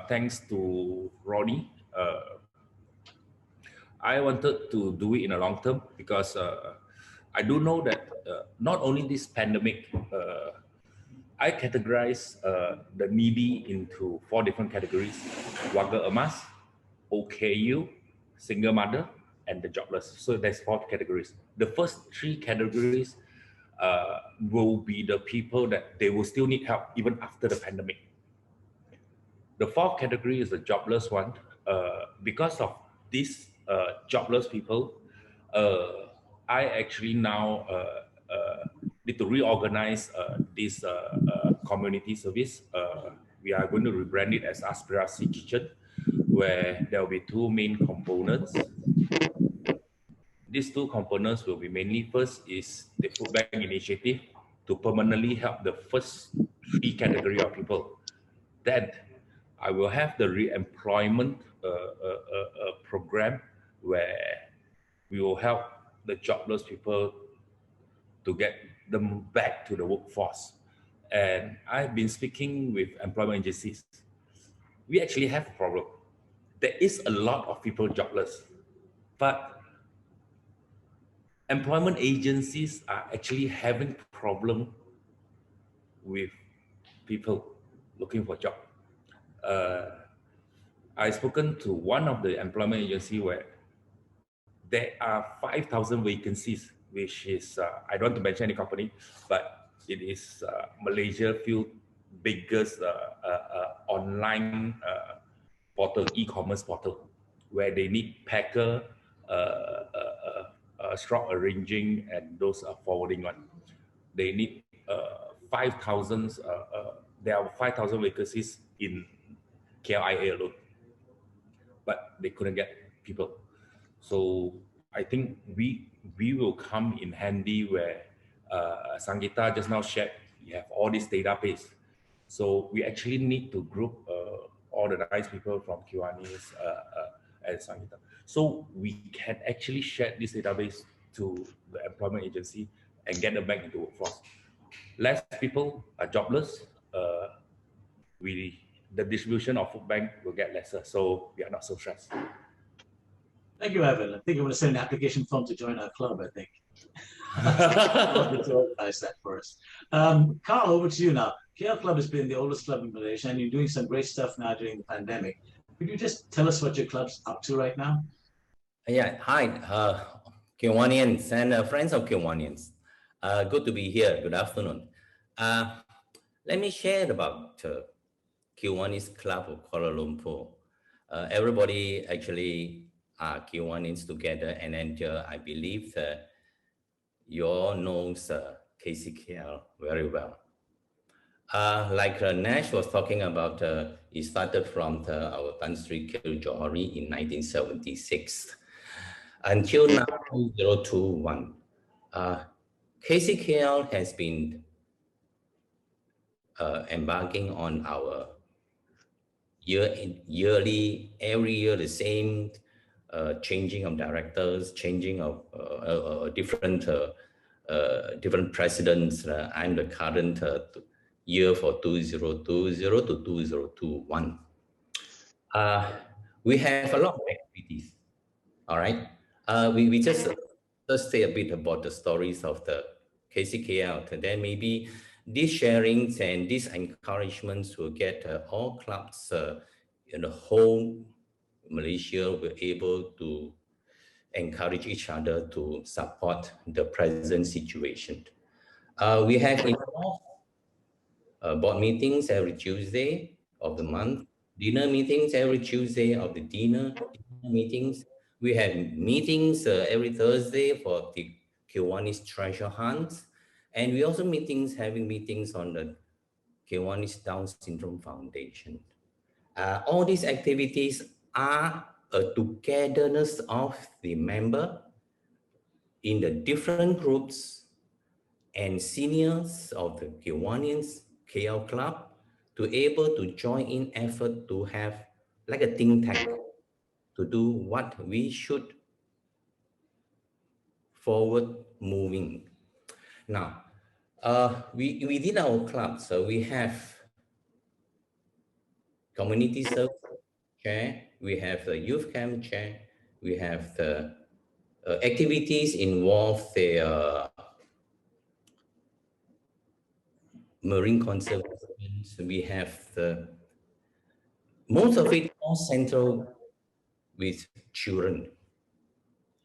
thanks to Ronnie, I wanted to do it in a long term because I do know that not only this pandemic, I categorize the needy into 4 different categories: warga emas, OKU, single mother, and the jobless. So there's 4 categories. The first 3 categories will be the people that they will still need help even after the pandemic. The 4th category is the jobless one. Because of these jobless people, I actually now need to reorganize this community service. We are going to rebrand it as Aspirasi Kitchen, where there will be 2 main components. These two components will be mainly, first is the food bank initiative to permanently help the first three category of people. Then I will have the re-employment program where we will help the jobless people to get them back to the workforce. And I've been speaking with employment agencies. We actually have a problem. There is a lot of people jobless, but employment agencies are actually having problem with people looking for job. I've spoken to one of the employment agency where there are 5,000 vacancies, which is, I don't want to mention any company, but it is Malaysia few biggest online portal, e-commerce portal, where they need packer, stock arranging, and those are forwarding one. They need 5,000, there are 5,000 vacancies in KLIA alone, but they couldn't get people. So I think we will come in handy where Sangeeta just now shared, we have all this database. So we actually need to group all the nice people from Kiwanis and Sangeeta. So we can actually share this database to the employment agency and get them back into workforce. Less people are jobless, the distribution of food bank will get lesser. So we are not so stressed. Thank you, Evan. I think I'm going to send an application form to join our club, I think. To organize that for us. Carl, over to you now. KL Club has been the oldest club in Malaysia, and you're doing some great stuff now during the pandemic. Could you just tell us what your club's up to right now? Yeah, hi, Kiwanians and friends of Kiwanians. Good to be here. Good afternoon. Let me share about Kiwanis Club of Kuala Lumpur. Everybody actually are Kiwanis together, and then I believe that you all knows KCKL very well. Like Nash was talking about, it started from our Tan Sri Kil Johari in 1976 until now 2021. KCKL has been embarking on our yearly, every year the same changing of directors, changing of different presidents. I'm the current year for 2020 to 2021. We have a lot of activities. All right. We just say a bit about the stories of the KCKL, and then maybe these sharings and these encouragements will get all clubs in the whole Malaysia were able to encourage each other to support the present situation. We have board meetings every Tuesday of the month, dinner meetings every Tuesday of the dinner meetings. We have meetings every Thursday for the Kiwanis treasure hunts. And we also having meetings on the Kiwanis Down Syndrome Foundation. All these activities are a togetherness of the member in the different groups and seniors of the Kiwanians KL Club to able to join in effort to have like a think tank to do what we should forward moving. Now, within our club, so we have community service chair, we have the youth camp chair, we have the activities involve the marine conservation. We have the most of it all central with children.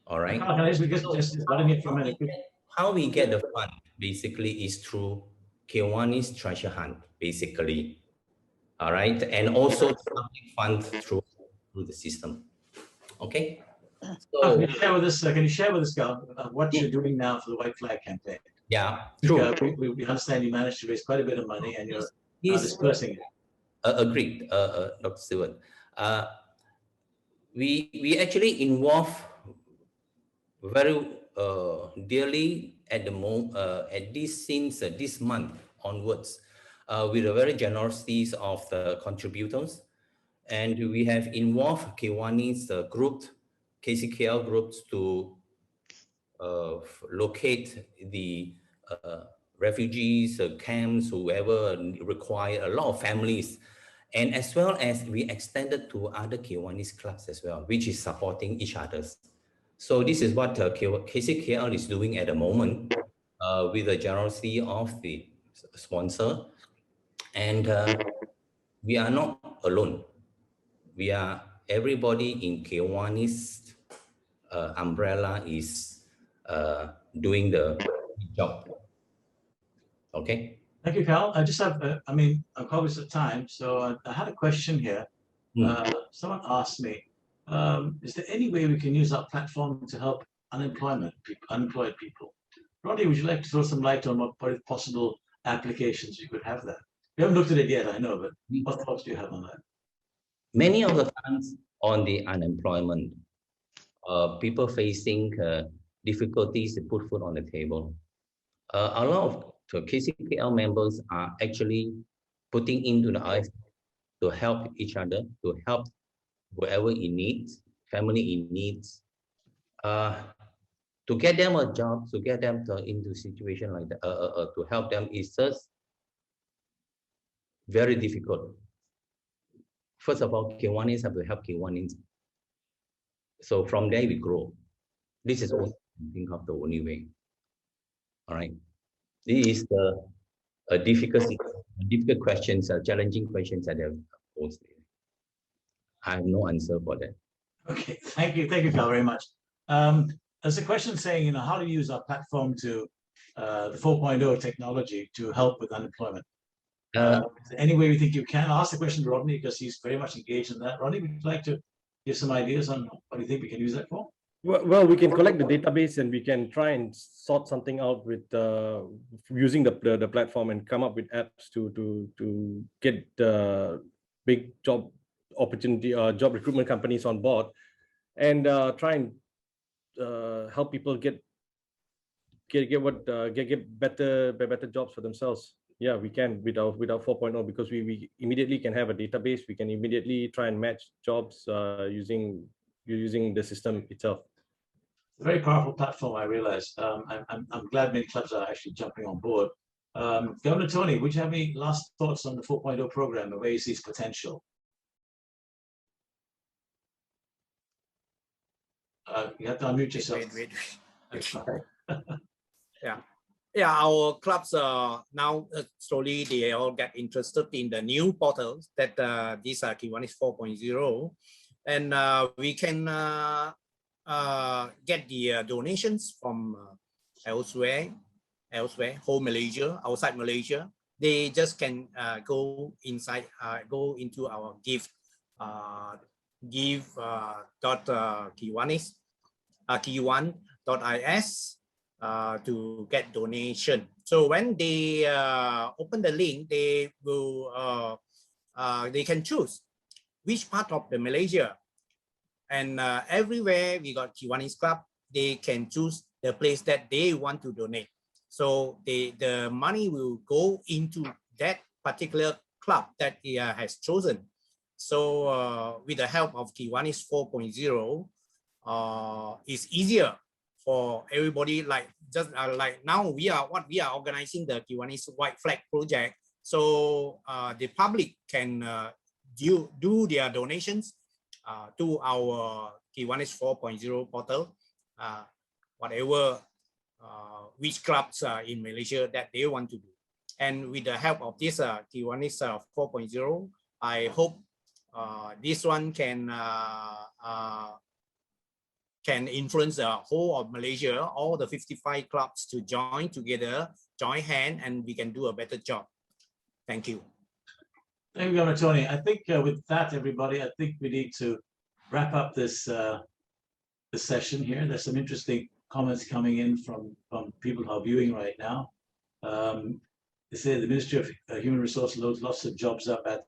All right. How we get the fund basically is through Kiwanis treasure hunt, basically. All right, and also public funds through the system. Okay. So, can you share with us, Carl, what you're doing now for the White Flag campaign? Yeah, true. We understand you managed to raise quite a bit of money, and you're dispersing it. Agreed, Dr. Stewart. We actually involve very dearly at at this since this month onwards, with the very generosity of the contributors, and we have involved Kiwanis group, KCKL groups to locate the refugees, camps, whoever require, a lot of families, and as well as we extended to other Kiwanis clubs as well, which is supporting each others. So this is what KCKL is doing at the moment with the generosity of the sponsor, and we are not alone. We are everybody in Kiwanis umbrella is doing the job. Okay. Thank you, Cal. I just have, I mean, I'm conscious of time, so I had a question here. Someone asked me, is there any way we can use our platform to help unemployed people? Rodney, would you like to throw some light on what possible applications you could have there? We haven't looked at it yet, I know, but what thoughts do you have on that? Many of the times on the unemployment, people facing difficulties to put food on the table. A lot of KCKL members are actually putting into the eyes to help each other, to help whoever in needs, family in needs, to get them a job, to get them into a situation like that, to help them is just very difficult. First of all, Kiwanis have to help Kiwanis. So from there we grow. This is also, I think, of the only way. All right. This is the difficult questions, challenging questions that they have posed. I have no answer for that. Okay, thank you, Cal, very much. There's a question saying, you know, how to use our platform to the 4.0 technology to help with unemployment. Is there any way we think you can? I'll ask the question to Rodney because he's very much engaged in that. Rodney, would you like to give some ideas on what do you think we can use that for? Well, we can collect the database and we can try and sort something out with using the platform and come up with apps to get big job opportunity job recruitment companies on board, and try and help people get better jobs for themselves. Yeah, we can with our 4.0 because we immediately can have a database. We can immediately try and match jobs using the system itself. Very powerful platform, I realize. I'm glad many clubs are actually jumping on board. Governor Tony, would you have any last thoughts on the 4.0 program and where you see its potential? You have to unmute yourself. Yeah, our clubs now slowly they all get interested in the new portals that these are Kiwanis 4.0, and we can get the donations from elsewhere, whole Malaysia, outside Malaysia. They just can go inside, go into our give.kiwanis, kiwan.is to get donation. So when they open the link, they will they can choose which part of the Malaysia. And everywhere we got Kiwanis Club, they can choose the place that they want to donate. So the money will go into that particular club that he has chosen. So with the help of Kiwanis 4.0, it's easier for everybody. Like just like now we are organizing the Kiwanis White Flag project. So the public can do their donations to our Kiwanis 4.0 portal, whatever which clubs in Malaysia that they want to do. And with the help of this Kiwanis 4.0, I hope this one can influence the whole of Malaysia, all the 55 clubs to join together, join hand, and we can do a better job. Thank you. Thank you, Governor Tony. I think with that, everybody, I think we need to wrap up this this session here. There's some interesting comments coming in from people who are viewing right now. They say the Ministry of Human Resources loads lots of jobs up at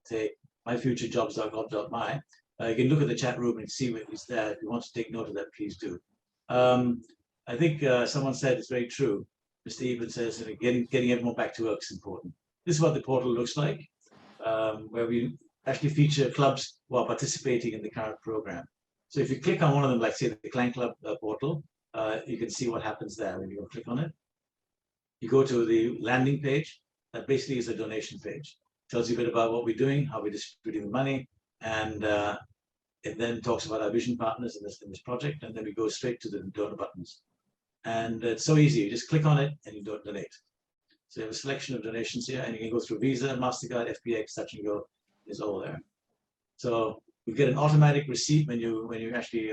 myfuturejobs.gov.my. You can look at the chat room and see what is there. If you want to take note of that, please do. I think someone said it's very true. Mr. Eben says that getting everyone back to work is important. This is what the portal looks like, where we actually feature clubs who are participating in the current program. So if you click on one of them, like say the Klang Club portal, you can see what happens there when you go click on it. You go to the landing page. That basically is a donation page. Tells you a bit about what we're doing, how we're distributing the money, and it then talks about our vision partners in this project, and then we go straight to the donor buttons. And it's so easy. You just click on it and you donate. So you have a selection of donations here, and you can go through Visa, MasterCard, FPX, Touch and Go. Is all there. So you get an automatic receipt when you actually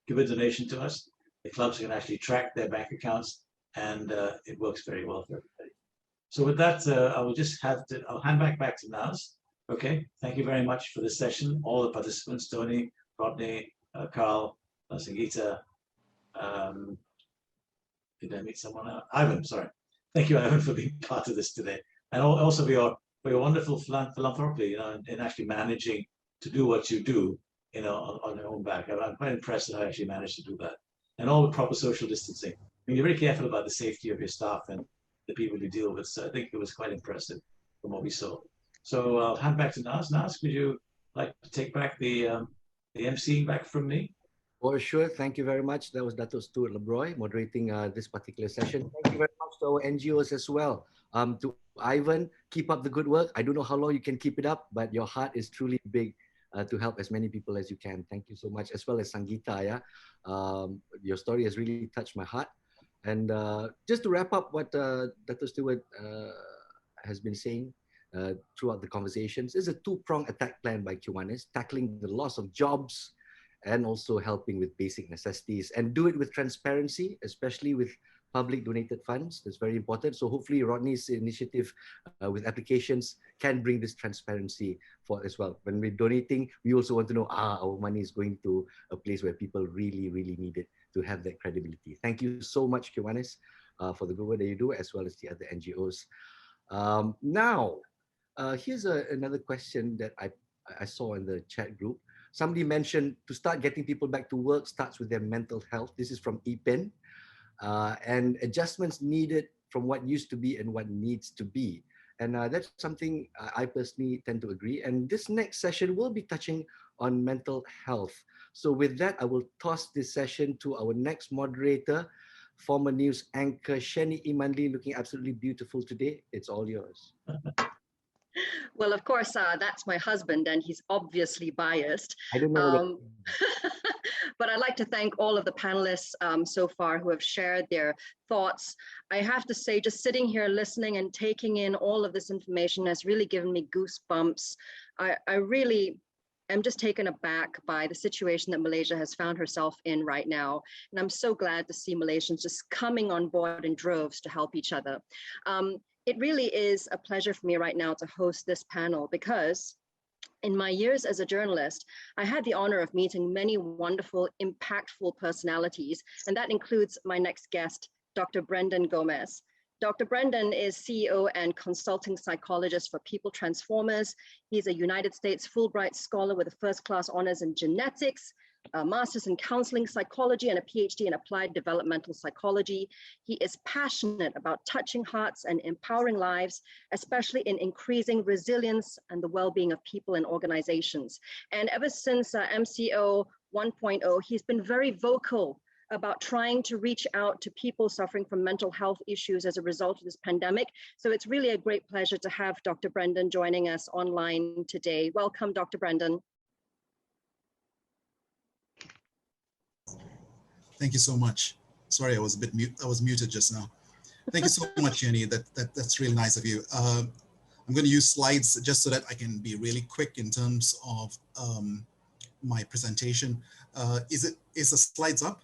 give a donation to us. The clubs can actually track their bank accounts, and it works very well for everybody. So with that, I will just I'll hand back to Naz. Okay, thank you very much for this session. All the participants, Tony, Rodney, Carl, Sangeeta. Did I meet someone else? Ivan, sorry. Thank you, Ivan, for being part of this today. And also for your wonderful philanthropy, in actually managing to do what you do, on your own back. I'm quite impressed that I actually managed to do that. And all with proper social distancing. I mean, you're very careful about the safety of your staff and the people you deal with. So I think it was quite impressive from what we saw. So I'll hand back to Naz. Naz, would you like to take back the emceeing back from me? For sure. Thank you very much. That was Dato' Stuart Lebroy moderating this particular session. Thank you very much to our NGOs as well. To Ivan, keep up the good work. I don't know how long you can keep it up, but your heart is truly big to help as many people as you can. Thank you so much, as well as Sangeeta. Yeah, your story has really touched my heart. And just to wrap up what Dato' Stuart has been saying throughout the conversations, is a two-pronged attack plan by Kiwanis, tackling the loss of jobs and also helping with basic necessities, and do it with transparency, especially with public donated funds. That's very important. So hopefully Rodney's initiative with applications can bring this transparency for as well. When we're donating, we also want to know, our money is going to a place where people really, really need it, to have that credibility. Thank you so much, Kiwanis, for the good work that you do, as well as the other NGOs. Now, here's another question that I saw in the chat group. Somebody mentioned to start getting people back to work starts with their mental health. This is from Epen. And adjustments needed from what used to be and what needs to be. And that's something I personally tend to agree. And this next session will be touching on mental health. So with that, I will toss this session to our next moderator, former news anchor Sheni Imanli, looking absolutely beautiful today. It's all yours. Well, of course, that's my husband, and he's obviously biased. I don't know. But I'd like to thank all of the panelists so far who have shared their thoughts. I have to say, just sitting here listening and taking in all of this information has really given me goosebumps. I really am just taken aback by the situation that Malaysia has found herself in right now. And I'm so glad to see Malaysians just coming on board in droves to help each other. It really is a pleasure for me right now to host this panel, because in my years as a journalist, I had the honor of meeting many wonderful, impactful personalities, and that includes my next guest, Dr. Brendan Gomez. Dr. Brendan is CEO and consulting psychologist for People Transformers. He's a United States Fulbright Scholar with a first-class honors in genetics, a master's in counseling psychology, and a PhD in applied developmental psychology. He is passionate about touching hearts and empowering lives, especially in increasing resilience and the well-being of people and organizations. And ever since MCO 1.0, he's been very vocal about trying to reach out to people suffering from mental health issues as a result of this pandemic. So it's really a great pleasure to have Dr. Brendan joining us online today. Welcome, Dr. Brendan. Thank you so much. Sorry, I was a bit I was muted just now. Thank you so much, Jenny. That's really nice of you. I'm going to use slides just so that I can be really quick in terms of my presentation. Is the slides up?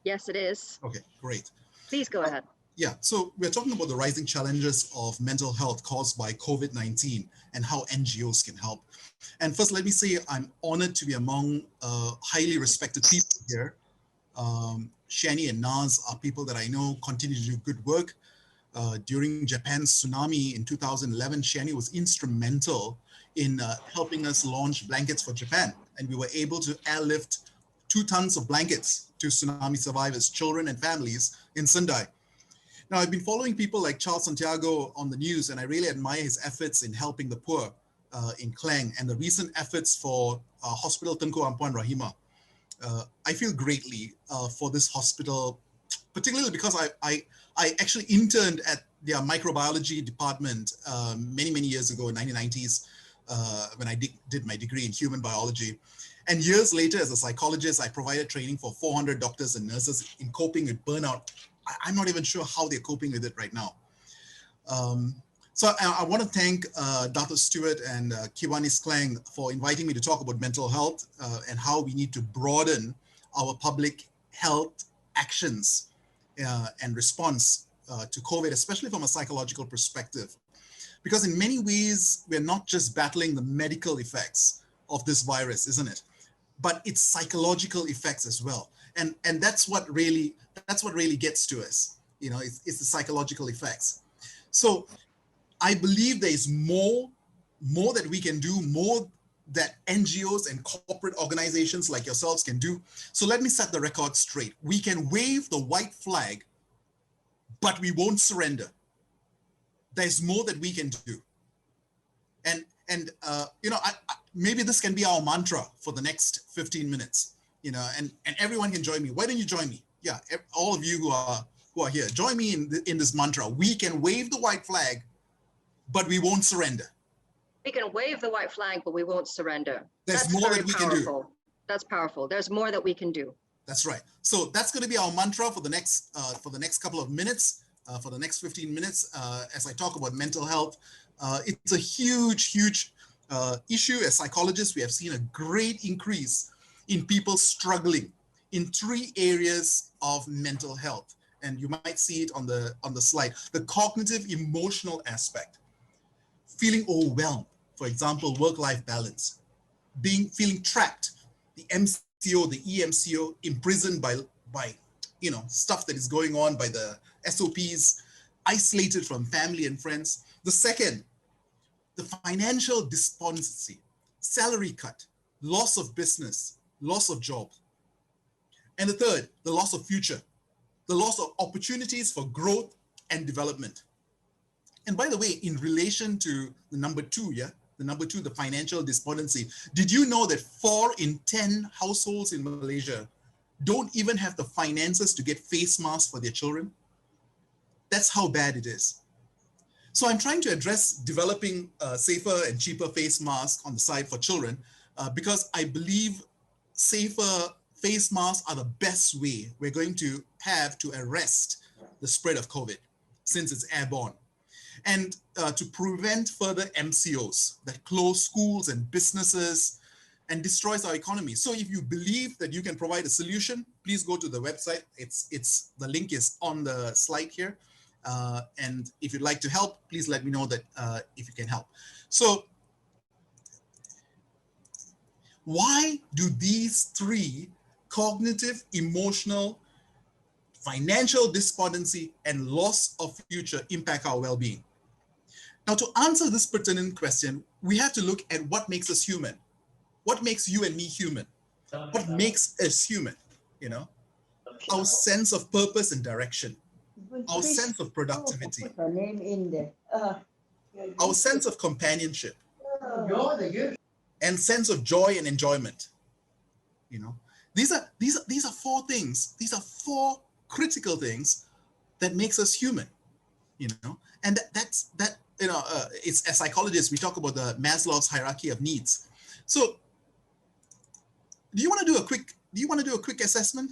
Yes, it is. Okay, great. Please go ahead. Yeah, so we're talking about the rising challenges of mental health caused by COVID-19 and how NGOs can help. And first, let me say I'm honored to be among highly respected people here. Shani and Naz are people that I know continue to do good work. During Japan's tsunami in 2011, Shani was instrumental in helping us launch blankets for Japan. And we were able to airlift 2 tons of blankets to tsunami survivors, children and families in Sendai. Now, I've been following people like Charles Santiago on the news, and I really admire his efforts in helping the poor in Klang and the recent efforts for Hospital Tunku Ampuan Rahimah. I feel greatly for this hospital, particularly because I actually interned at their microbiology department many years ago in 1990s when I did my degree in human biology. And years later, as a psychologist, I provided training for 400 doctors and nurses in coping with burnout. I'm not even sure how they're coping with it right now. So I want to thank Dr. Stewart and Kiwanis Klang for inviting me to talk about mental health and how we need to broaden our public health actions and response to COVID, especially from a psychological perspective. Because in many ways, we're not just battling the medical effects of this virus, isn't it? But its psychological effects as well. And that's what really gets to us. You know, it's the psychological effects. So I believe there is more that we can do, more that NGOs and corporate organizations like yourselves can do. So let me set the record straight. We can wave the white flag, but we won't surrender. There's more that we can do. And you know, maybe this can be our mantra for the next 15 minutes, you know, and everyone can join me. Why don't you join me? Yeah, all of you who are here, join me in this mantra. We can wave the white flag, but we won't surrender. We can wave the white flag, but we won't surrender. There's more that we can do. That's powerful. There's more that we can do. That's right. So that's going to be our mantra for the next couple of minutes, for the next 15 minutes, as I talk about mental health. It's a huge issue. As psychologists, we have seen a great increase in people struggling in 3 areas of mental health. And you might see it on the slide. The cognitive emotional aspect, feeling overwhelmed, for example, work-life balance, feeling trapped, the MCO, the EMCO, imprisoned by you know, stuff that is going on by the SOPs, isolated from family and friends. The second, the financial despondency, salary cut, loss of business, loss of job. And the third, the loss of future, the loss of opportunities for growth and development. And by the way, in relation to the number 2, the financial despondency, did you know that 4 in 10 households in Malaysia don't even have the finances to get face masks for their children? That's how bad it is. So I'm trying to address developing safer and cheaper face masks on the side for children because I believe safer face masks are the best way we're going to have to arrest the spread of COVID since it's airborne. And to prevent further MCOs that close schools and businesses and destroys our economy. So if you believe that you can provide a solution, please go to the website. The link is on the slide here. And if you'd like to help, please let me know that if you can help. So why do these 3, cognitive, emotional, financial despondency, and loss of future, impact our well-being? Now, to answer this pertinent question, we have to look at what makes us human. What makes you and me human? What makes us human? You know, our sense of purpose and direction, our sense of productivity, our sense of companionship, and sense of joy and enjoyment. You know, these are 4 things. These are 4 critical things that makes us human. You know, and that's you know, it's, as psychologists, we talk about the Maslow's hierarchy of needs. So, do you want to do a quick assessment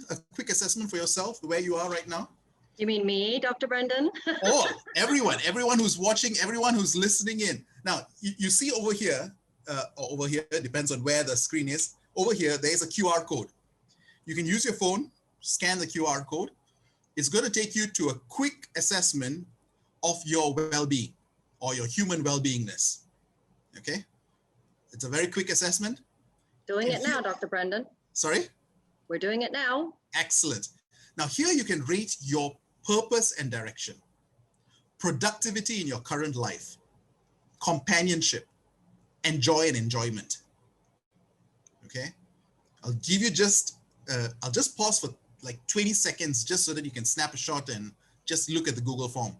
for yourself, where you are right now? You mean me, Dr. Brendan? Oh, everyone who's watching, everyone who's listening in. Now, you see over here, it depends on where the screen is. Over here, there is a QR code. You can use your phone, scan the QR code. It's going to take you to a quick assessment of your well-being or your human well-beingness. Okay? It's a very quick assessment. Doing it now, Dr. Brendan. Sorry? We're doing it now. Excellent. Now here you can rate your purpose and direction, productivity in your current life, companionship, and joy and enjoyment. Okay? I'll give you I'll just pause for like 20 seconds just so that you can snap a shot and just look at the Google form.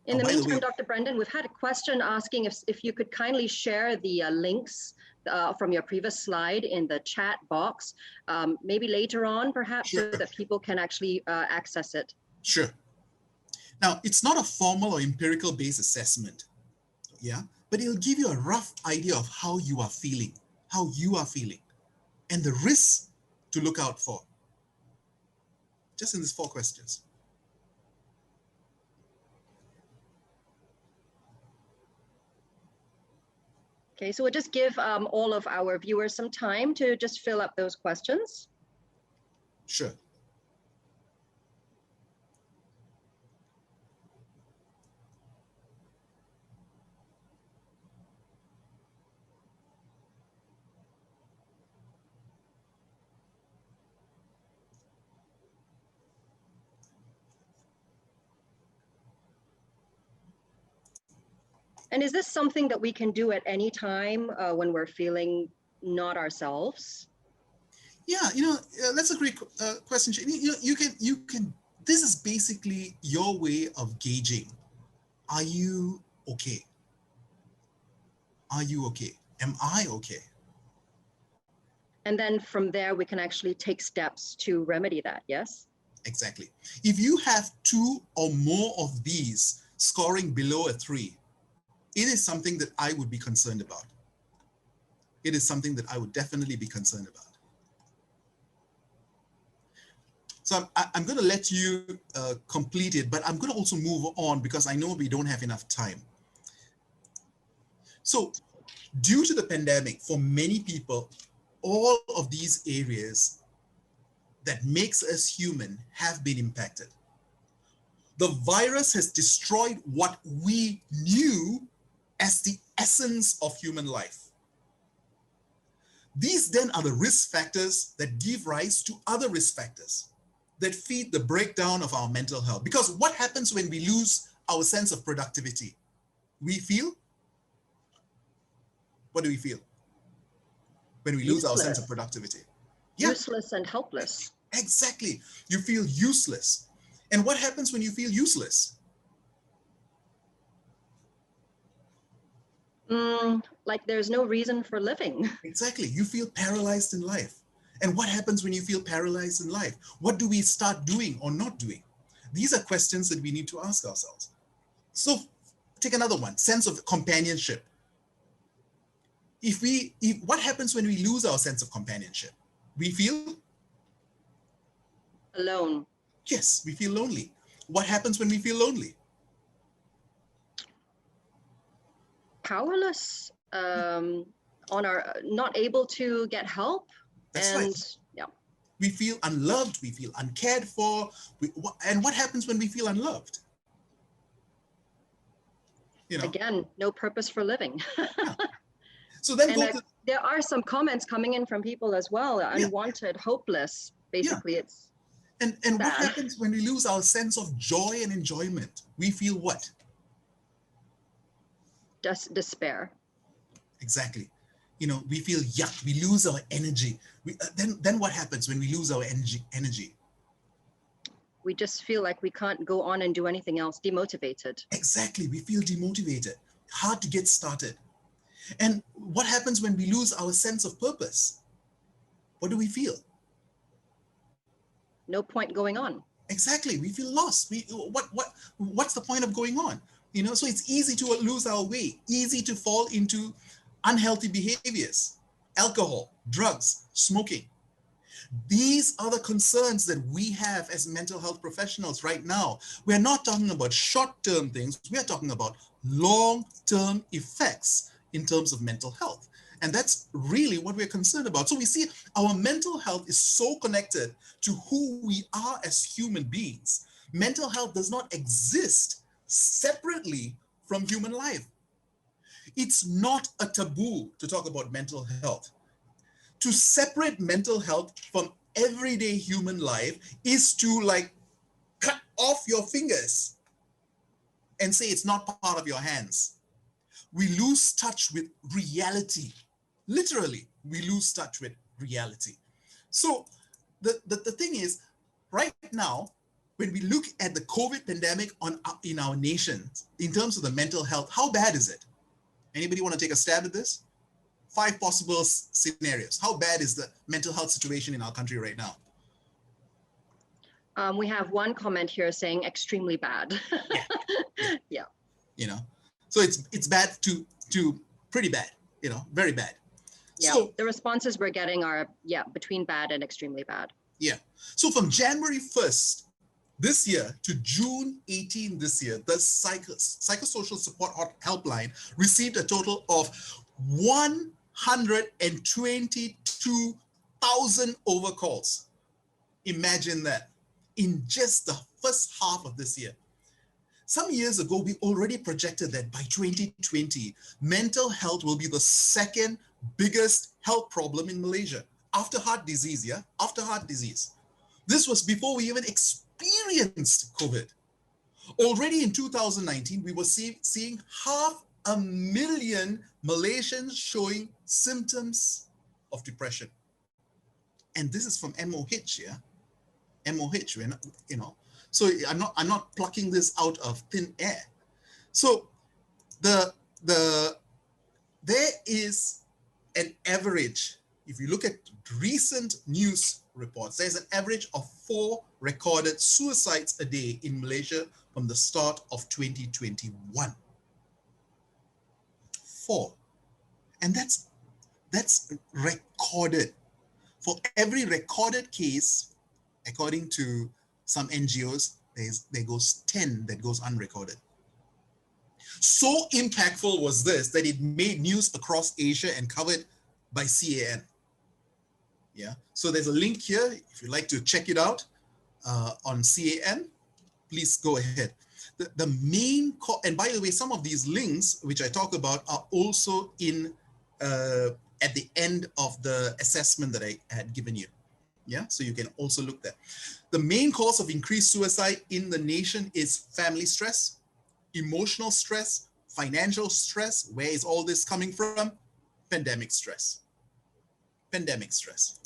In the by meantime, way, Dr. Brendan, we've had a question asking if you could kindly share the links from your previous slide in the chat box, maybe later on, perhaps, Sure. so that people can actually access it. Sure. Now, it's not a formal or empirical based assessment, yeah, but it'll give you a rough idea of how you are feeling, and the risks to look out for. Just in these 4 questions. Okay, so we'll just give all of our viewers some time to just fill up those questions. Sure. And is this something that we can do at any time when we're feeling not ourselves? Yeah, that's a great question. You can. This is basically your way of gauging. Are you okay? Are you okay? Am I okay? And then from there, we can actually take steps to remedy that, yes? Exactly. If you have 2 or more of these scoring below a 3, it is something that I would be concerned about. It is something that I would definitely be concerned about. So I'm going to let you complete it, but I'm going to also move on because I know we don't have enough time. So due to the pandemic, for many people, all of these areas that makes us human have been impacted. The virus has destroyed what we knew as the essence of human life. These then are the risk factors that give rise to other risk factors that feed the breakdown of our mental health. Because what happens when we lose our sense of productivity? We feel? What do we feel when we lose our sense of productivity? Yeah. Useless and helpless. Exactly. You feel useless. And what happens when you feel useless? Like there's no reason for living. Exactly. You feel paralyzed in life. And what happens when you feel paralyzed in life? What do we start doing or not doing? These are questions that we need to ask ourselves. So take another one, sense of companionship. What happens when we lose our sense of companionship? We feel? Alone. Yes, we feel lonely. What happens when we feel lonely? Powerless, not able to get help. That's and right. Yeah. We feel unloved, we feel uncared for. And what happens when we feel unloved? Again, no purpose for living. Yeah. So then there are some comments coming in from people as well. Unwanted, hopeless, basically. It's and what happens when we lose our sense of joy and enjoyment? We feel what? Despair. Exactly. We feel yuck. We lose our energy. Then what happens when we lose our energy? We just feel like we can't go on and do anything else. Demotivated. Exactly. We feel demotivated. Hard to get started. And what happens when we lose our sense of purpose? What do we feel? No point going on. Exactly. We feel lost. What's the point of going on? So it's easy to lose our way, easy to fall into unhealthy behaviors, alcohol, drugs, smoking. These are the concerns that we have as mental health professionals right now. We're not talking about short-term things. We're talking about long-term effects in terms of mental health. And that's really what we're concerned about. So we see our mental health is so connected to who we are as human beings. Mental health does not exist separately from human life. It's not a taboo to talk about mental health. To separate mental health from everyday human life is to cut off your fingers and say it's not part of your hands. We lose touch with reality. Literally, we lose touch with reality. So the thing is, right now, when we look at the COVID pandemic in our nation, in terms of the mental health, how bad is it? Anybody want to take a stab at this? 5 possible scenarios. How bad is the mental health situation in our country right now? We have one comment here saying extremely bad. Yeah. You know, so it's bad to pretty bad, you know, very bad. Yeah, So the responses we're getting are, between bad and extremely bad. yeah. So from January 1st this year to June 18 this year, the psychosocial support helpline received a total of 122,000 overcalls. Imagine that in just the first half of this year. Some years ago, we already projected that by 2020, mental health will be the second biggest health problem in Malaysia after heart disease, after heart disease. This was before we even experienced COVID. Already in 2019, we were seeing 500,000 Malaysians showing symptoms of depression. And this is from MOH, MOH, you know. So I'm not plucking this out of thin air. So there is an average. If you look at recent news reports, there's an average of 4 recorded suicides a day in Malaysia from the start of 2021. 4. And that's recorded. For every recorded case, according to some NGOs, there goes 10 that goes unrecorded. So impactful was this that it made news across Asia and covered by CAN. Yeah, so there's a link here. If you'd like to check it out on CAN, please go ahead. The main, and by the way, some of these links, which I talk about, are also in at the end of the assessment that I had given you. Yeah, so you can also look there. The main cause of increased suicide in the nation is family stress, emotional stress, financial stress. Where is all this coming from? Pandemic stress. Pandemic stress.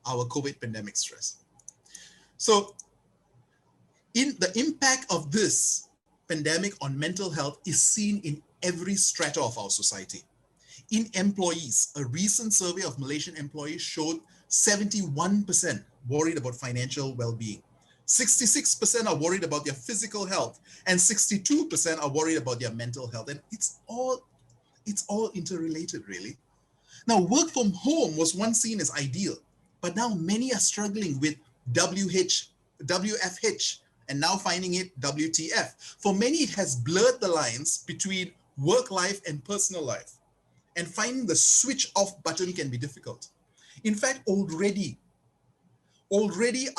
Our COVID pandemic stress. So in the impact of this pandemic on mental health is seen in every strata of our society. In employees, a recent survey of Malaysian employees showed 71% worried about financial well-being. 66% are worried about their physical health, and 62% are worried about their mental health. And it's all interrelated, really. Now, work from home was once seen as ideal, but now many are struggling with WFH, and now finding it WTF. For many, it has blurred the lines between work life and personal life, and finding the switch off button can be difficult. In fact, already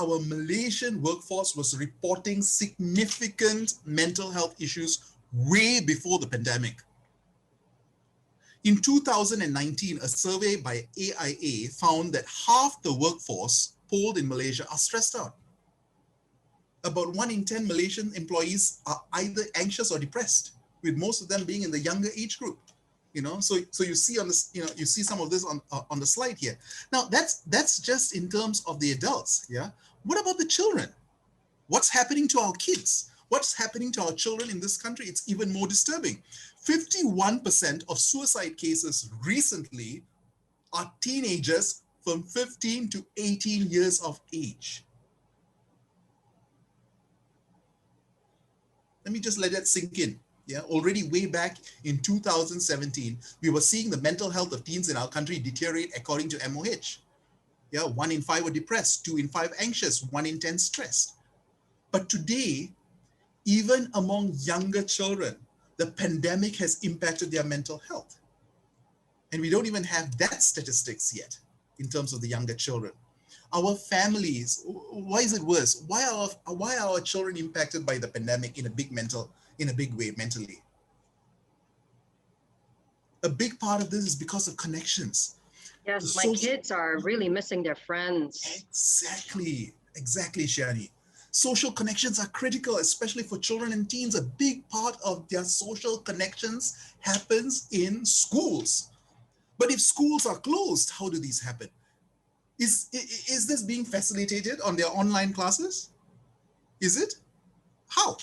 our Malaysian workforce was reporting significant mental health issues way before the pandemic. In 2019, a survey by AIA found that half the workforce polled in Malaysia are stressed out. About 1 in 10 Malaysian employees are either anxious or depressed, with most of them being in the younger age group. You know, so you see on this, you see some of this on the slide here. Now that's just in terms of the adults. Yeah. What about the children? What's happening to our kids? What's happening to our children in this country? It's even more disturbing. 51% of suicide cases recently are teenagers from 15 to 18 years of age. Let me just let that sink in. Yeah, already way back in 2017, we were seeing the mental health of teens in our country deteriorate according to MOH. Yeah, 1 in 5 were depressed, 2 in 5 anxious, 1 in 10 stressed. But today, even among younger children, the pandemic has impacted their mental health. And we don't even have that statistics yet in terms of the younger children. Our families, why is it worse? Why are our children impacted by the pandemic in a big way mentally? A big part of this is because of connections. Yes, my kids are really missing their friends. Exactly, Shani. Social connections are critical, especially for children and teens. A big part of their social connections happens in schools. But if schools are closed, how do these happen? Is this being facilitated on their online classes? Is it? How?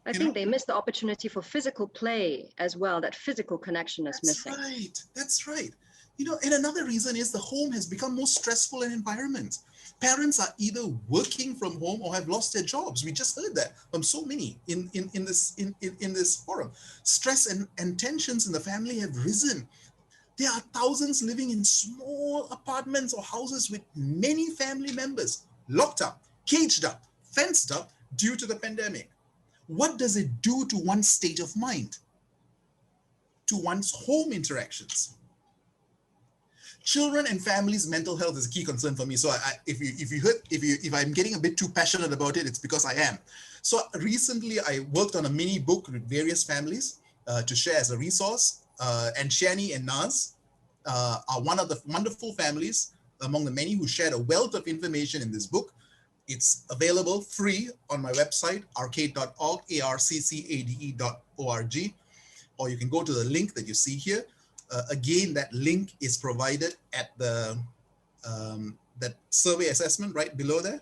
I think they miss the opportunity for physical play as well. That physical connection is missing. That's right. That's right. And another reason is the home has become more stressful an environment. Parents are either working from home or have lost their jobs. We just heard that from so many in this forum. Stress and tensions in the family have risen. There are thousands living in small apartments or houses with many family members locked up, caged up, fenced up due to the pandemic. What does it do to one's state of mind, to one's home interactions? Children and families' mental health is a key concern for me. So if I'm getting a bit too passionate about it, it's because I am. So recently I worked on a mini book with various families to share as a resource. And Shani and Naz are one of the wonderful families among the many who shared a wealth of information in this book. It's available free on my website, arcade.org, arccade.org, or you can go to the link that you see here. Again, that link is provided at the that survey assessment right below there.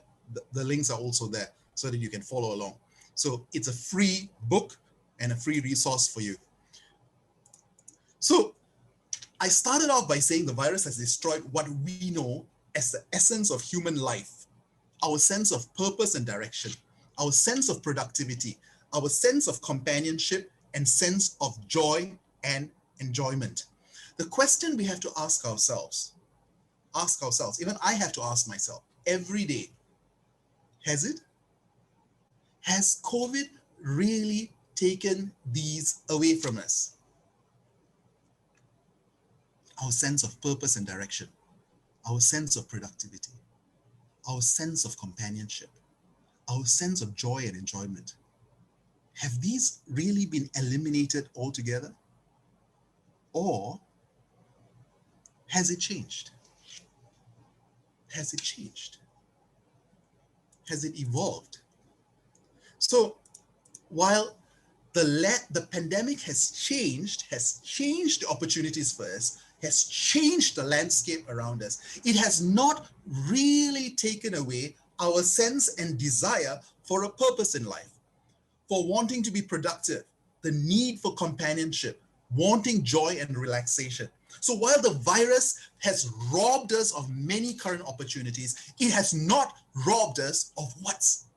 The links are also there so that you can follow along. So it's a free book and a free resource for you. So I started off by saying the virus has destroyed what we know as the essence of human life, our sense of purpose and direction, our sense of productivity, our sense of companionship and sense of joy and enjoyment. The question we have to ask ourselves, even I have to ask myself every day, has COVID really taken these away from us? Our sense of purpose and direction, our sense of productivity, our sense of companionship, our sense of joy and enjoyment. Have these really been eliminated altogether? Or has it changed? Has it changed? Has it evolved? So while the pandemic has changed the opportunities for us, has changed the landscape around us, it has not really taken away our sense and desire for a purpose in life, for wanting to be productive, the need for companionship, wanting joy and relaxation. So while the virus has robbed us of many current opportunities, it has not robbed us of what's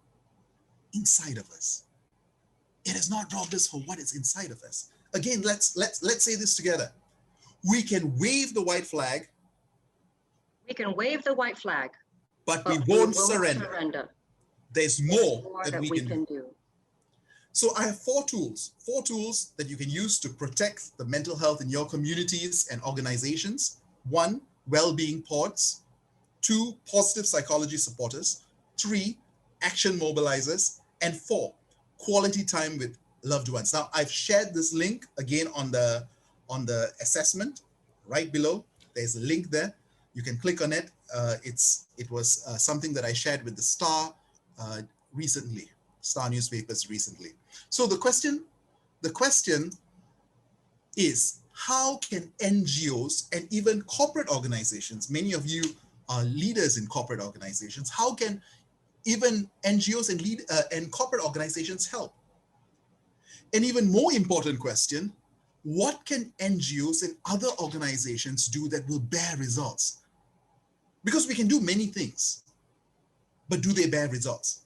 inside of us. It has not robbed us for what is inside of us. Again, let's say this together. We can wave the white flag. We can wave the white flag. But we won't surrender. There's more that we can do. So I have four tools that you can use to protect the mental health in your communities and organizations. 1, well-being pods. 2, positive psychology supporters. 3, action mobilizers. And 4, quality time with loved ones. Now I've shared this link again on the assessment right below. There's a link there. You can click on it. It was something that I shared with the Star recently, Star newspapers recently. So the question is, how can NGOs and even corporate organizations, many of you are leaders in corporate organizations, how can even NGOs and corporate organizations help? An even more important question, what can NGOs and other organizations do that will bear results? Because we can do many things, but do they bear results?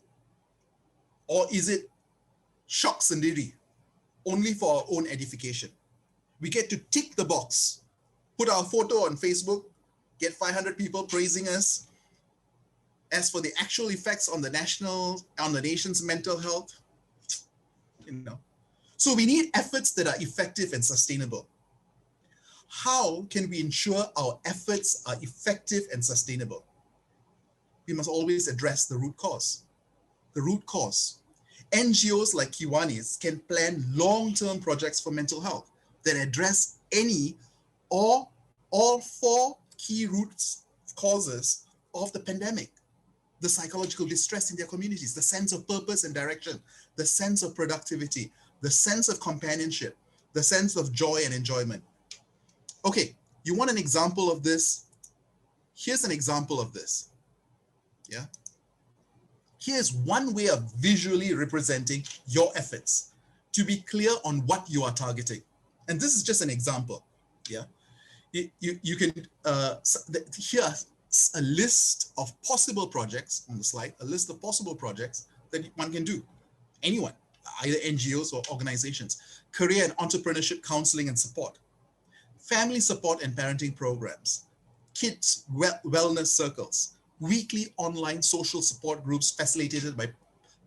Or is it shock sendiri, only for our own edification? We get to tick the box, put our photo on Facebook, get 500 people praising us. As for the actual effects on the nation's mental health, So we need efforts that are effective and sustainable. How can we ensure our efforts are effective and sustainable? We must always address the root cause. The root cause. NGOs like Kiwanis can plan long-term projects for mental health that address any or all 4 key roots causes of the pandemic. The psychological distress in their communities, the sense of purpose and direction, the sense of productivity, the sense of companionship, the sense of joy and enjoyment. Okay, you want an example of this? Here's an example of this. Yeah. Here's one way of visually representing your efforts to be clear on what you are targeting. And this is just an example. Yeah. You can, here's a list of possible projects on the slide, a list of possible projects that one can do. Anyone, either NGOs or organizations, career and entrepreneurship counseling and support, family support and parenting programs, kids wellness circles, weekly online social support groups facilitated by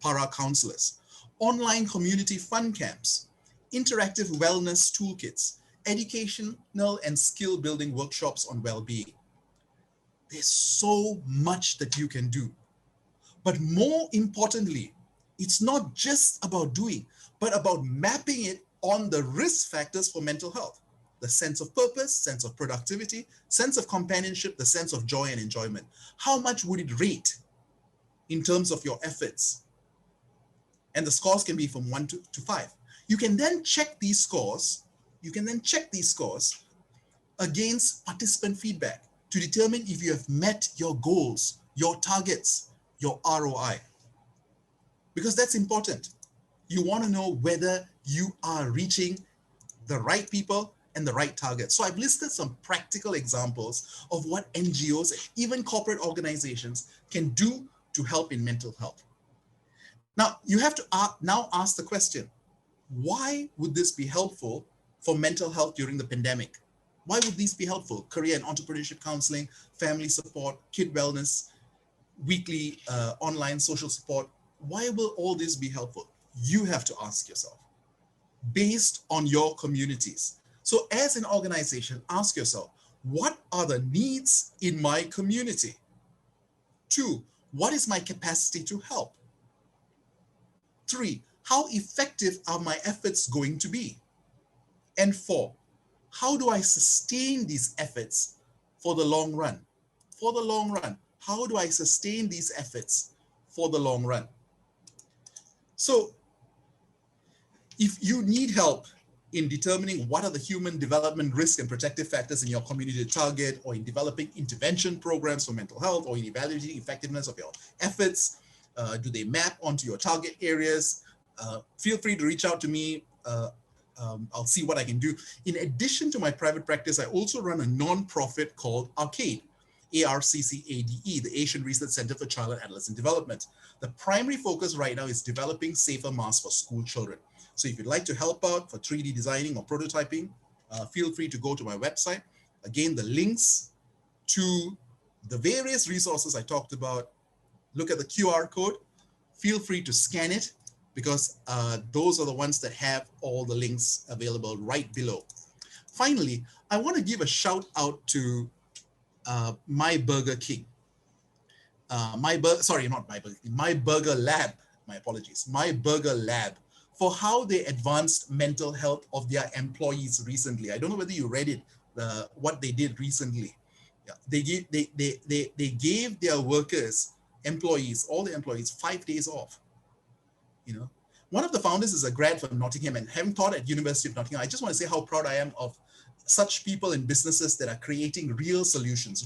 para counselors, online community fun camps, interactive wellness toolkits, educational and skill building workshops on well-being. There's so much that you can do. But more importantly, it's not just about doing, but about mapping it on the risk factors for mental health. The sense of purpose, sense of productivity, sense of companionship, the sense of joy and enjoyment. How much would it rate in terms of your efforts? And the scores can be from 1 to 5. You can then check these scores. You can then check these scores against participant feedback to determine if you have met your goals, your targets, your ROI. Because that's important. You want to know whether you are reaching the right people and the right target. So I've listed some practical examples of what NGOs, even corporate organizations, can do to help in mental health. Now, you have to now ask the question, why would this be helpful for mental health during the pandemic? Why would these be helpful? Career and entrepreneurship counseling, family support, kid wellness, weekly online social support. Why will all this be helpful? You have to ask yourself, based on your communities. So as an organization, ask yourself, what are the needs in my community? 2, what is my capacity to help? 3, how effective are my efforts going to be? And 4, how do I sustain these efforts for the long run? For the long run, how do I sustain these efforts for the long run? So if you need help in determining what are the human development risk and protective factors in your community to target, or in developing intervention programs for mental health, or in evaluating effectiveness of your efforts, do they map onto your target areas? Feel free to reach out to me. I'll see what I can do. In addition to my private practice, I also run a non-profit called Arcade, ARCCADE, the Asian Research Center for Child and Adolescent Development. The primary focus right now is developing safer masks for school children. So if you'd like to help out for 3D designing or prototyping, feel free to go to my website. Again, the links to the various resources I talked about, look at the QR code, feel free to scan it, because those are the ones that have all the links available right below. Finally, I want to give a shout out to My Burger King. My Burger Lab, my apologies, My Burger Lab, for how they advanced mental health of their employees recently. I don't know whether you read it, what they did recently. Yeah, they gave their workers, employees, all the employees, 5 days off. You know, one of the founders is a grad from Nottingham, and having taught at University of Nottingham, I just want to say how proud I am of such people in businesses that are creating real solutions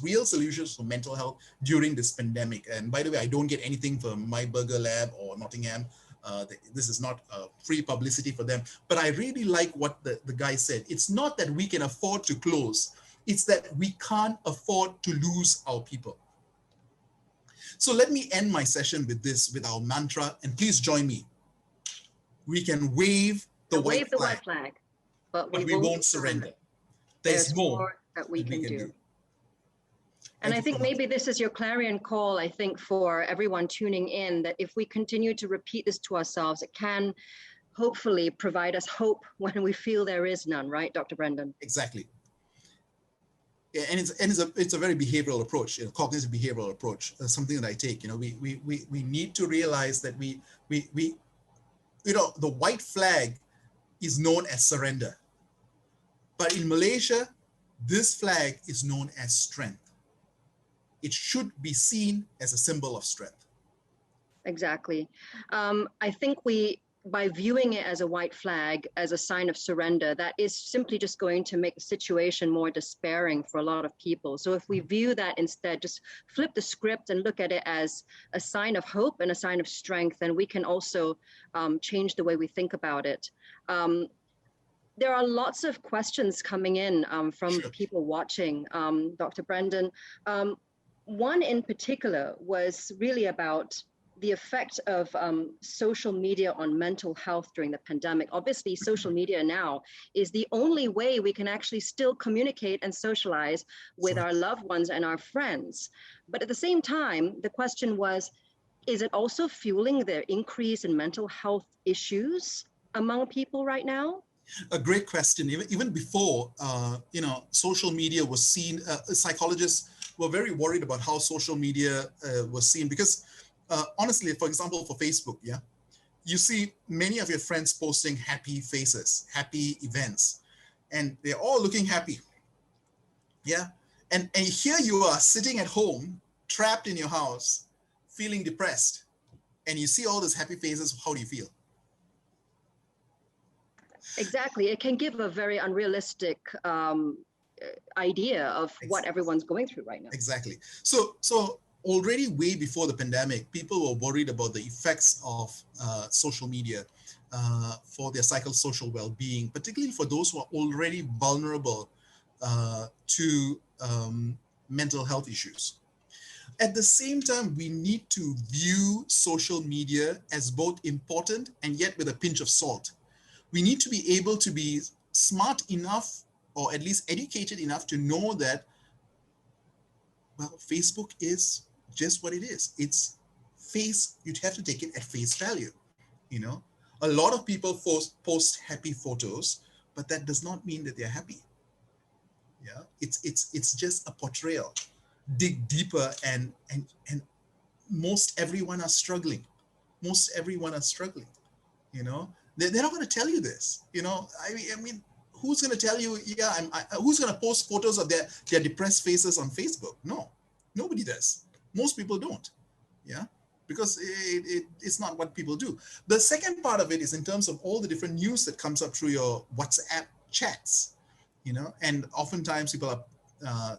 for mental health during this pandemic. And by the way, I don't get anything from My Burger Lab or Nottingham. This is not free publicity for them, but I really like what the guy said. It's not that we can afford to close, it's that we can't afford to lose our people. So let me end my session with this, with our mantra, and please join me. We can wave the white flag, but we won't surrender. There's more that we can do. And I think maybe this is your clarion call, I think, for everyone tuning in, that if we continue to repeat this to ourselves, it can hopefully provide us hope when we feel there is none, right, Dr. Brendan? Exactly. Yeah, and it's a very behavioral approach, cognitive behavioral approach, something that I take. We need to realize that we the white flag is known as surrender. But in Malaysia, this flag is known as strength. It should be seen as a symbol of strength. Exactly. I think we by viewing it as a white flag, as a sign of surrender, that is simply just going to make the situation more despairing for a lot of people. So if we view that instead, just flip the script and look at it as a sign of hope and a sign of strength, then we can also change the way we think about it. There are lots of questions coming in from the people watching, Dr. Brendan. One in particular was really about the effect of social media on mental health during the pandemic. Obviously, social media now is the only way we can actually still communicate and socialize with our loved ones and our friends. But at the same time, the question was, is it also fueling the increase in mental health issues among people right now? A great question. Even before, social media was seen, psychologists were very worried about how social media was seen because honestly, for example, for Facebook, you see many of your friends posting happy faces, happy events, and they're all looking happy. And here you are sitting at home, trapped in your house, feeling depressed, and you see all these happy faces. How do you feel? Exactly. It can give a very unrealistic idea of what everyone's going through right now. Exactly. So already way before the pandemic, people were worried about the effects of social media for their psychosocial well-being, particularly for those who are already vulnerable to mental health issues. At the same time, we need to view social media as both important and yet with a pinch of salt. We need to be able to be smart enough, or at least educated enough to know that, well, Facebook is just what it is. It's you'd have to take it at face value. A lot of people post happy photos, but that does not mean that they're happy. It's just a portrayal. Dig deeper, and most everyone are struggling. They're not going to tell you this. I mean, who's going to tell you? Who's going to post photos of their depressed faces on Facebook? No, nobody does. Most people don't. Because it's not what people do. The second part of it is in terms of all the different news that comes up through your WhatsApp chats. And oftentimes people are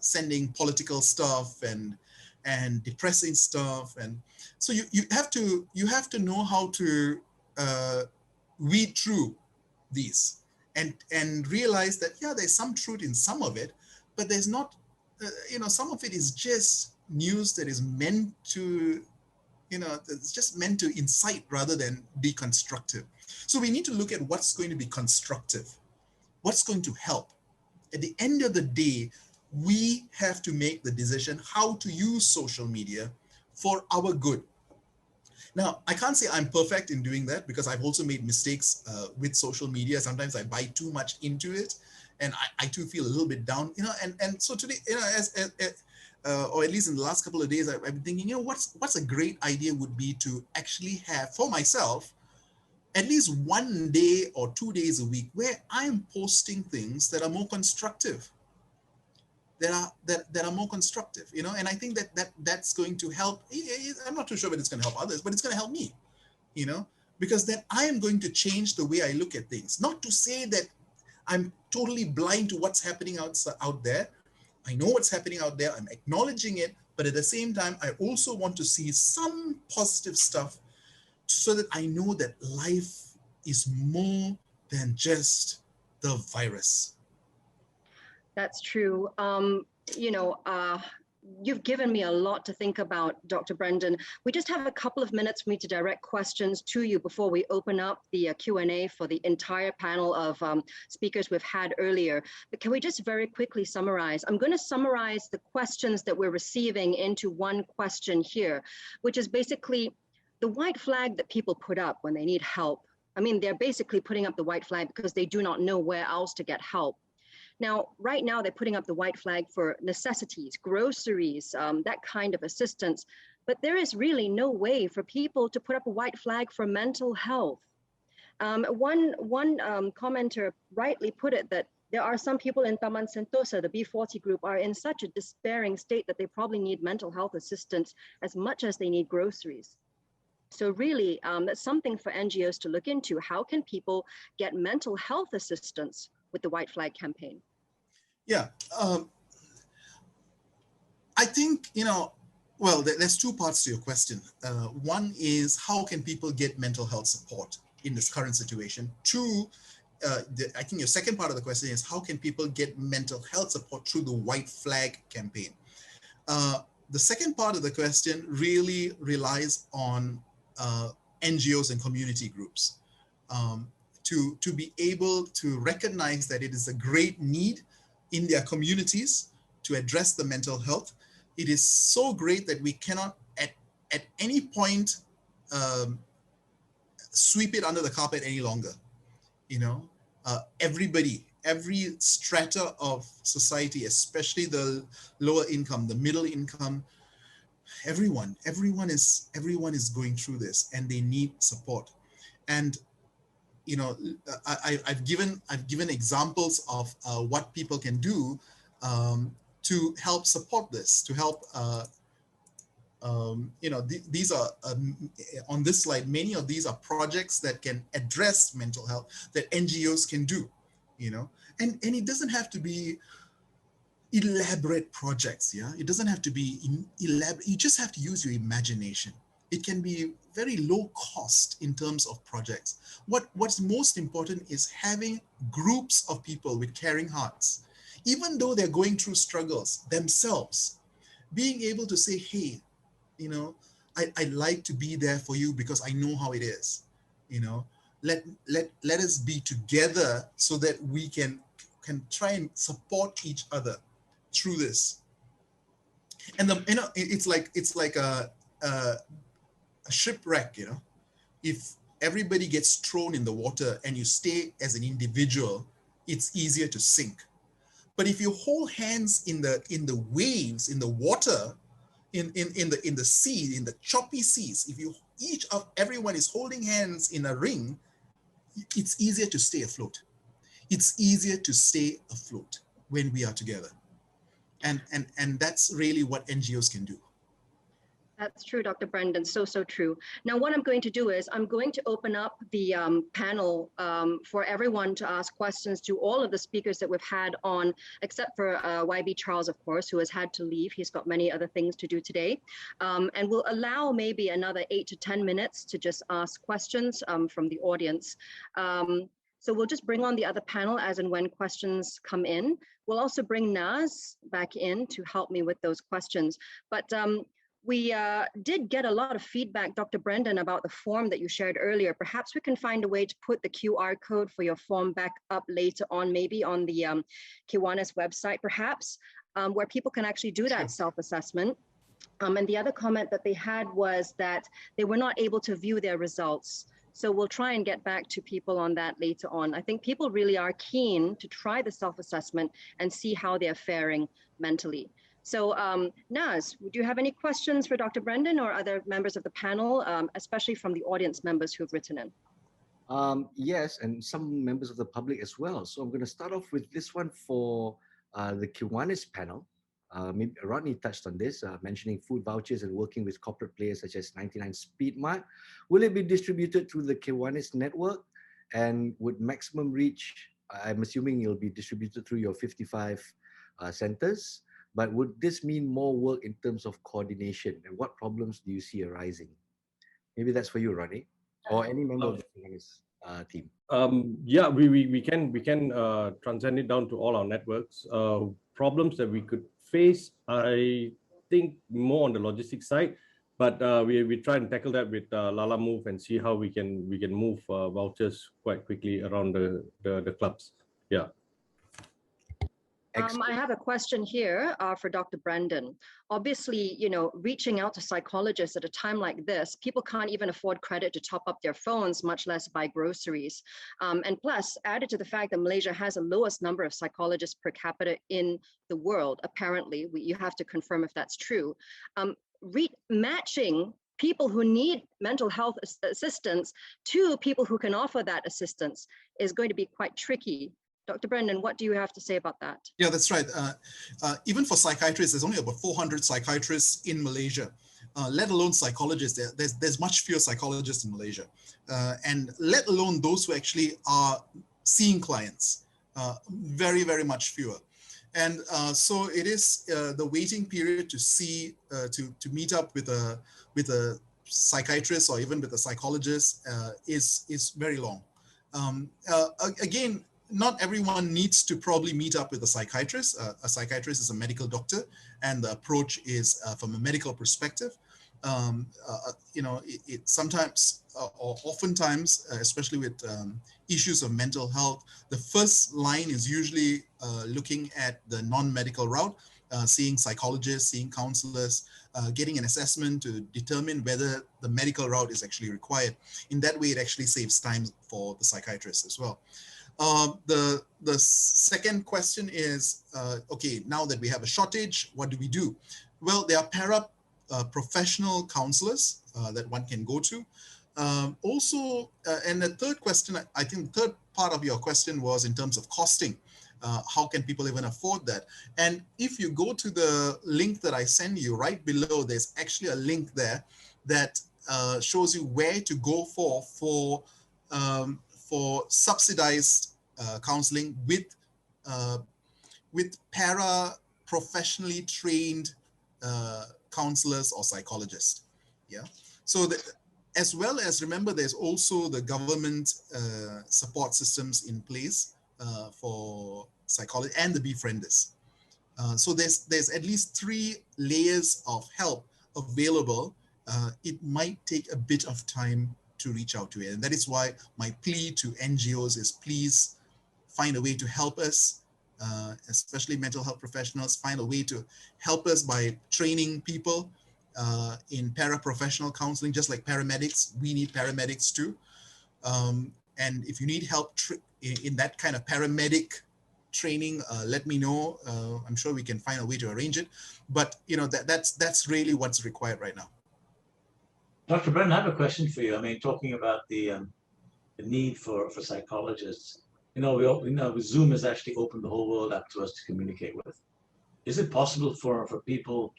sending political stuff and depressing stuff, and so you have to know how to weed through these and realize that there's some truth in some of it, but there's not some of it is just news that is meant to it's just meant to incite rather than be constructive. So we need to look at what's going to be constructive, what's going to help. At the end of the day, we have to make the decision how to use social media for our good. Now, I can't say I'm perfect in doing that because I've also made mistakes with social media. Sometimes I buy too much into it, and I too feel a little bit down. And so today, or at least in the last couple of days, I've been thinking, what's a great idea would be to actually have for myself at least 1 day or 2 days a week where I'm posting things that are more constructive. That are more constructive, and I think that's going to help. I'm not too sure whether it's going to help others, but it's going to help me, because then I am going to change the way I look at things. Not to say that I'm totally blind to what's happening out there. I know what's happening out there. I'm acknowledging it, but at the same time, I also want to see some positive stuff so that I know that life is more than just the virus. That's true. You've given me a lot to think about, Dr. Brendan. We just have a couple of minutes for me to direct questions to you before we open up the Q&A for the entire panel of speakers we've had earlier. But can we just very quickly summarize? I'm going to summarize the questions that we're receiving into one question here, which is basically the white flag that people put up when they need help. I mean, they're basically putting up the white flag because they do not know where else to get help. Now, right now, they're putting up the white flag for necessities, groceries, that kind of assistance. But there is really no way for people to put up a white flag for mental health. One commenter rightly put it that there are some people in Taman Sentosa, the B40 group, are in such a despairing state that they probably need mental health assistance as much as they need groceries. So really, that's something for NGOs to look into. How can people get mental health assistance with the White Flag campaign? Yeah, I think, well, there's two parts to your question. One is, how can people get mental health support in this current situation? Two, I think your second part of the question is, how can people get mental health support through the White Flag campaign? The second part of the question really relies on NGOs and community groups to be able to recognize that it is a great need in their communities to address the mental health. It is so great that we cannot at any point sweep it under the carpet any longer. Everybody, every strata of society, especially the lower income, the middle income, everyone is going through this, and they need support. And I've given examples of what people can do to help support this, to help these are on this slide, many of these are projects that can address mental health that NGOs can do, and it doesn't have to be elaborate projects. It doesn't have to be elaborate. You just have to use your imagination. It can be very low cost in terms of projects. What's most important is having groups of people with caring hearts, even though they're going through struggles themselves, being able to say, hey, I'd like to be there for you because I know how it is. Let us be together so that we can try and support each other through this. And it's like a shipwreck. If everybody gets thrown in the water and you stay as an individual, it's easier to sink. But if you hold hands in the waves, in the water, in the sea, in the choppy seas, if everyone is holding hands in a ring, it's easier to stay afloat. It's easier to stay afloat when we are together. And that's really what NGOs can do. That's true, Dr. Brendan, so true. Now, what I'm going to do is I'm going to open up the panel for everyone to ask questions to all of the speakers that we've had on, except for YB Charles, of course, who has had to leave. He's got many other things to do today. And we'll allow maybe another 8 to 10 minutes to just ask questions from the audience. So we'll just bring on the other panel as and when questions come in. We'll also bring Naz back in to help me with those questions. But we did get a lot of feedback, Dr. Brendan, about the form that you shared earlier. Perhaps we can find a way to put the QR code for your form back up later on, maybe on the Kiwanis website, perhaps, where people can actually do that self-assessment. And the other comment that they had was that they were not able to view their results. So we'll try and get back to people on that later on. I think people really are keen to try the self-assessment and see how they're faring mentally. So Naz, would you have any questions for Dr. Brendan or other members of the panel, especially from the audience members who've written in? Yes, and some members of the public as well. So I'm going to start off with this one for the Kiwanis panel. Maybe Rodney touched on this, mentioning food vouchers and working with corporate players such as 99 Speedmart. Will it be distributed through the Kiwanis network? And would maximum reach, I'm assuming it'll be distributed through your 55 centers, but would this mean more work in terms of coordination? And what problems do you see arising? Maybe that's for you, Rodney, or any member of the Kiwanis team. Yeah, we can transcend it down to all our networks. Problems that we could face, I think, more on the logistics side, but we try and tackle that with Lala Move and see how we can move vouchers quite quickly around the clubs. Yeah. I have a question here for Dr. Brendan. Obviously, reaching out to psychologists at a time like this, people can't even afford credit to top up their phones, much less buy groceries. And plus, added to the fact that Malaysia has the lowest number of psychologists per capita in the world, apparently, you have to confirm if that's true. Matching people who need mental health assistance to people who can offer that assistance is going to be quite tricky. Dr. Brendan, what do you have to say about that? Yeah, that's right. Even for psychiatrists, there's only about 400 psychiatrists in Malaysia. let alone psychologists. There's much fewer psychologists in Malaysia, and let alone those who actually are seeing clients, very, very much fewer. And so it is the waiting period to see, to meet up with a psychiatrist or even with a psychologist is very long. Again, not everyone needs to probably meet up with a psychiatrist. A psychiatrist is a medical doctor, and the approach is from a medical perspective. You know, it sometimes or oftentimes, especially with issues of mental health, the first line is usually looking at the non-medical route, seeing psychologists, seeing counselors, getting an assessment to determine whether the medical route is actually required. In that way, it actually saves time for the psychiatrist as well. The second question is, okay, now that we have a shortage, what do we do? Well, there are professional counselors that one can go to. Also, and the third question, I think the third part of your question was in terms of costing. How can people even afford that? And if you go to the link that I send you, right below, there's actually a link there that shows you where to go for subsidized counseling with professionally trained counselors or psychologists. Yeah. So as well as, remember, there's also the government support systems in place for psychology and the befrienders. So there's at least 3 layers of help available. It might take a bit of time to reach out to it. And that is why my plea to NGOs is, please find a way to help us, especially mental health professionals, find a way to help us by training people in paraprofessional counseling, just like paramedics. We need paramedics too. And if you need help in that kind of paramedic training, let me know. I'm sure we can find a way to arrange it. But you know, that's really what's required right now. Dr. Brennan, I have a question for you. I mean, talking about the need for psychologists, you know, we know Zoom has actually opened the whole world up to us to communicate with. Is it possible for people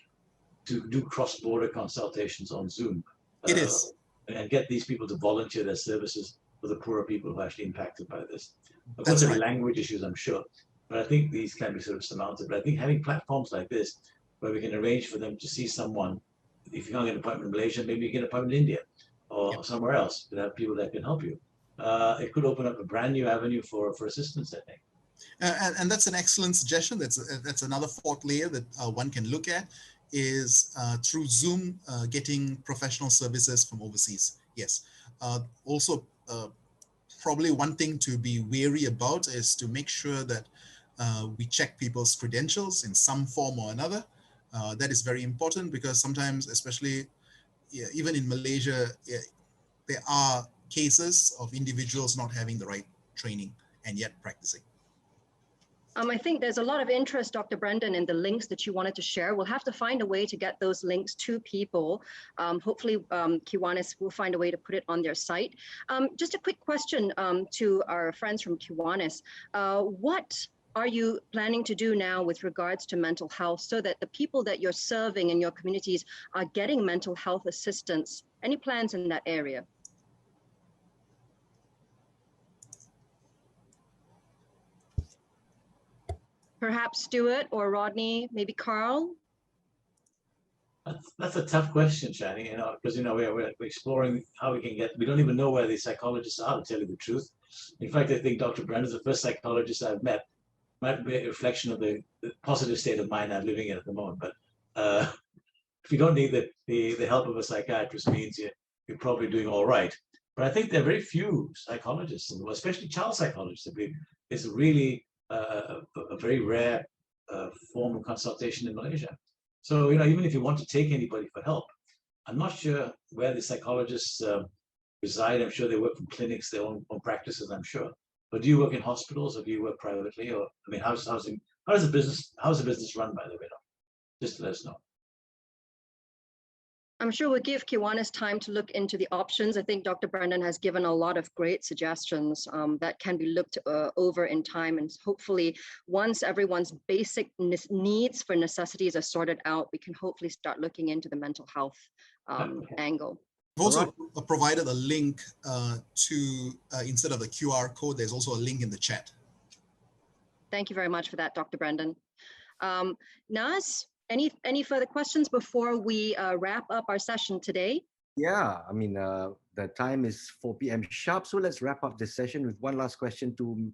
to do cross-border consultations on Zoom? It is. And get these people to volunteer their services for the poorer people who are actually impacted by this. Of That's course, there right. are language issues, I'm sure, but I think these can be sort of surmounted. But I think having platforms like this, where we can arrange for them to see someone, if you can't get an appointment in Malaysia, maybe you get an appointment in India or somewhere else, to have people that can help you. It could open up a brand new avenue for assistance, I think. And that's an excellent suggestion. That's another 4th layer that one can look at, is through Zoom, getting professional services from overseas. Yes. Also, probably one thing to be wary about is to make sure that we check people's credentials in some form or another. That is very important, because sometimes, especially even in Malaysia, there are cases of individuals not having the right training and yet practicing. I think there's a lot of interest, Dr. Brendan, in the links that you wanted to share. We'll have to find a way to get those links to people. Hopefully, Kiwanis will find a way to put it on their site. Just a quick question to our friends from Kiwanis. What are you planning to do now with regards to mental health, so that the people that you're serving in your communities are getting mental health assistance? Any plans in that area? Perhaps Stuart or Rodney, maybe Carl? That's a tough question, Shani, you know, because, you know, we're exploring how we can get, we don't even know where these psychologists are, to tell you the truth. In fact, I think Dr. Brand is the first psychologist I've met. Might be a reflection of the positive state of mind I'm living in at the moment. But if you don't need the help of a psychiatrist, means you're probably doing all right. But I think there are very few psychologists, especially child psychologists. It's really a very rare form of consultation in Malaysia. So, you know, even if you want to take anybody for help, I'm not sure where the psychologists reside. I'm sure they work from clinics, their own practices, I'm sure. But do you work in hospitals, or do you work privately? Or, I mean, how's the business run, by the way? Just to let us know. I'm sure we'll give Kiwanis time to look into the options. I think Dr. Brendan has given a lot of great suggestions that can be looked over in time. And hopefully, once everyone's basic needs for necessities are sorted out, we can hopefully start looking into the mental health angle. We've also provided a link to, instead of the QR code, there's also a link in the chat. Thank you very much for that, Dr. Brendan. Naz, any further questions before we wrap up our session today? Yeah, I mean, the time is 4 p.m. sharp, so let's wrap up this session with one last question to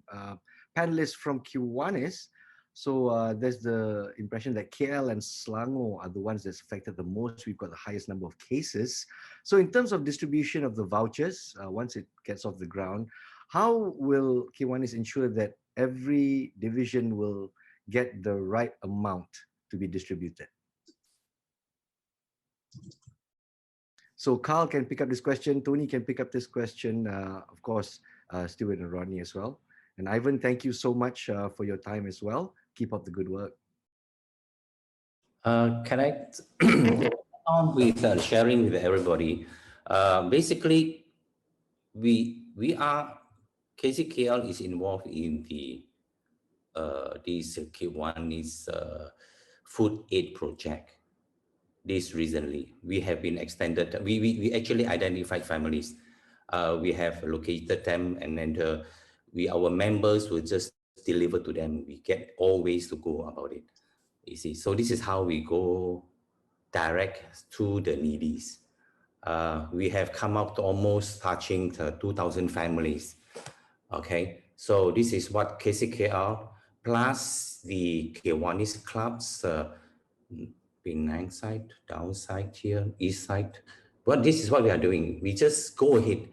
panelists from Kiwanis. So there's the impression that KL and Selangor are the ones that's affected the most. We've got the highest number of cases. So in terms of distribution of the vouchers, once it gets off the ground, how will Kiwanis ensure that every division will get the right amount to be distributed? So Carl can pick up this question, Tony can pick up this question, of course, Stuart and Rodney as well. And Ivan, thank you so much for your time as well. Keep up the good work. Can I go on with sharing with everybody? Basically, we are, KCKL is involved in the this Kiwanis food aid project. This recently, we have been extended. We actually identified families. We have located them, and then our members will just deliver to them. We get all ways to go about it. You see, so this is how we go direct to the needies. We have come up to almost touching 2,000 families. Okay, so this is what KCKL plus the Kiwanis clubs, Penang side, downside here, east side. But this is what we are doing. We just go ahead.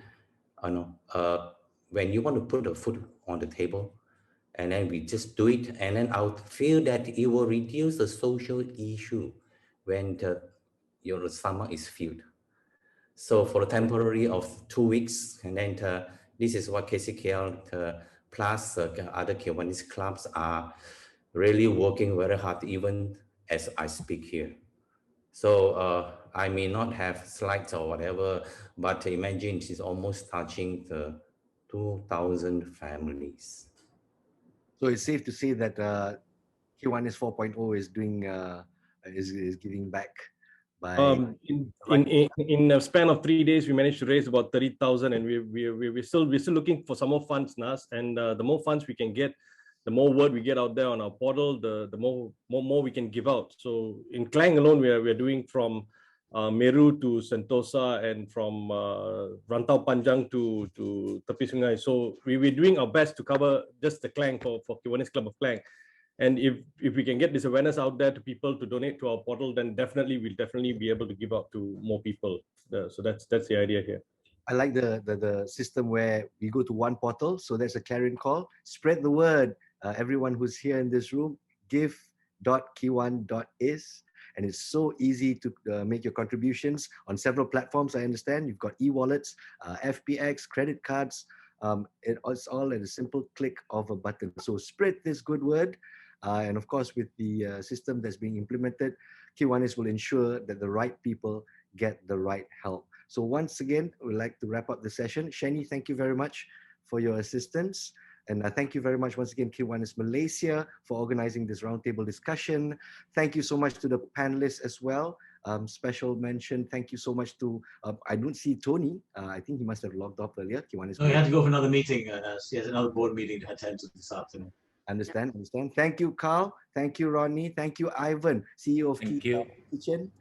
When you want to put the food on the table, and then we just do it, and then I feel that it will reduce the social issue when your stomach is filled. So for the temporary of 2 weeks, and then this is what KCKL plus other Kiwanis clubs are really working very hard, even as I speak here. So I may not have slides or whatever, but imagine it's almost touching the 2,000 families. So it's safe to say that Kiwanis 4.0 is doing is giving back by in a span of 3 days we managed to raise about 30,000, and we're still looking for some more funds, Nas, and the more funds we can get, the more word we get out there on our portal, the more we can give out. So in Klang alone, we're doing from Meru to Sentosa, and from Rantau Panjang to Tepi Sungai. So we're doing our best to cover just the Klang for Kiwanis Club of Klang. And if we can get this awareness out there to people to donate to our portal, then we'll definitely be able to give out to more people. So that's the idea here. I like the system where we go to one portal, so there's a clarion call. Spread the word. Everyone who's here in this room, give.kiwan.is, and it's so easy to make your contributions on several platforms. I understand you've got e-wallets, FPX, credit cards. It's all at a simple click of a button. So spread this good word, and of course, with the system that's being implemented, Kiwanis will ensure that the right people get the right help. So once again, we'd like to wrap up the session. Shani, thank you very much for your assistance. And thank you very much once again, Kiwanis Malaysia, for organizing this roundtable discussion. Thank you so much to the panelists as well. Special mention, thank you so much to, I don't see Tony. I think he must have logged off earlier. Kiwanis No, he had to go for another meeting. He has another board meeting to attend to this afternoon. Understand. Thank you, Carl. Thank you, Ronnie. Thank you, Ivan, CEO of Kitchen.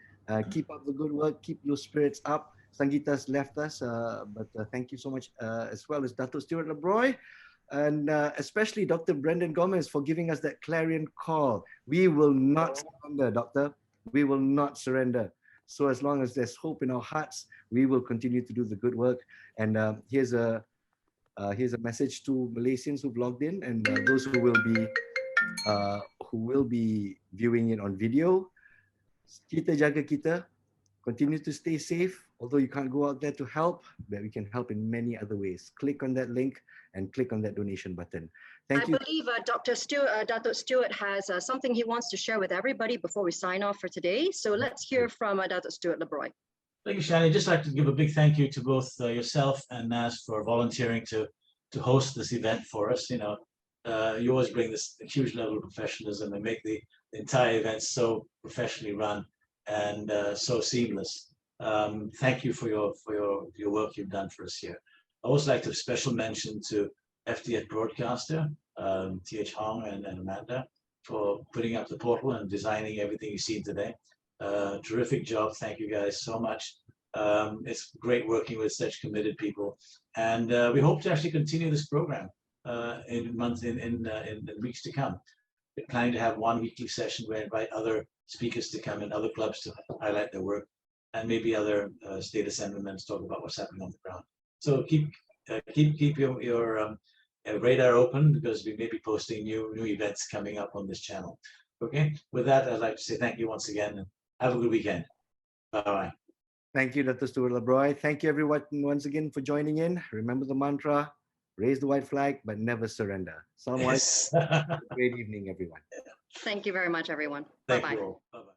Keep up the good work. Keep your spirits up. Sangeeta's left us, but thank you so much, as well as Dato' Stuart Lebroy. And especially Dr. Brendan Gomez for giving us that clarion call. We will not surrender, Doctor. We will not surrender. So as long as there's hope in our hearts, we will continue to do the good work. And here's a message to Malaysians who've logged in, and those who will be viewing it on video. Kita jaga kita. Continue to stay safe. Although you can't go out there to help, but we can help in many other ways. Click on that link and click on that donation button. Thank you. I believe Dr. Stuart has something he wants to share with everybody before we sign off for today. So let's hear from Dr. Stuart Lebroy. Thank you, Shani. I'd just like to give a big thank you to both yourself and Naz for volunteering to host this event for us. You always bring this huge level of professionalism and make the entire event so professionally run and so seamless. Thank you for your work you've done for us here. I also like to have special mention to FDF Broadcaster, TH Hong and Amanda, for putting up the portal and designing everything you've seen today. Terrific job. Thank you guys so much. It's great working with such committed people, and we hope to actually continue this program in weeks to come. We're planning to have one weekly session where we invite other speakers to come and other clubs to highlight their work, and maybe other state assembly members talk about what's happening on the ground. So keep your radar open, because we may be posting new events coming up on this channel. Okay, with that, I'd like to say thank you once again, and have a good weekend. Bye-bye. Thank you, Dr. Stuart Labroy. Thank you, everyone, once again for joining in. Remember the mantra, raise the white flag, but never surrender. Assalamu alaikum. Great evening, everyone. Thank you very much, everyone. Thank Bye-bye. you all. Bye-bye.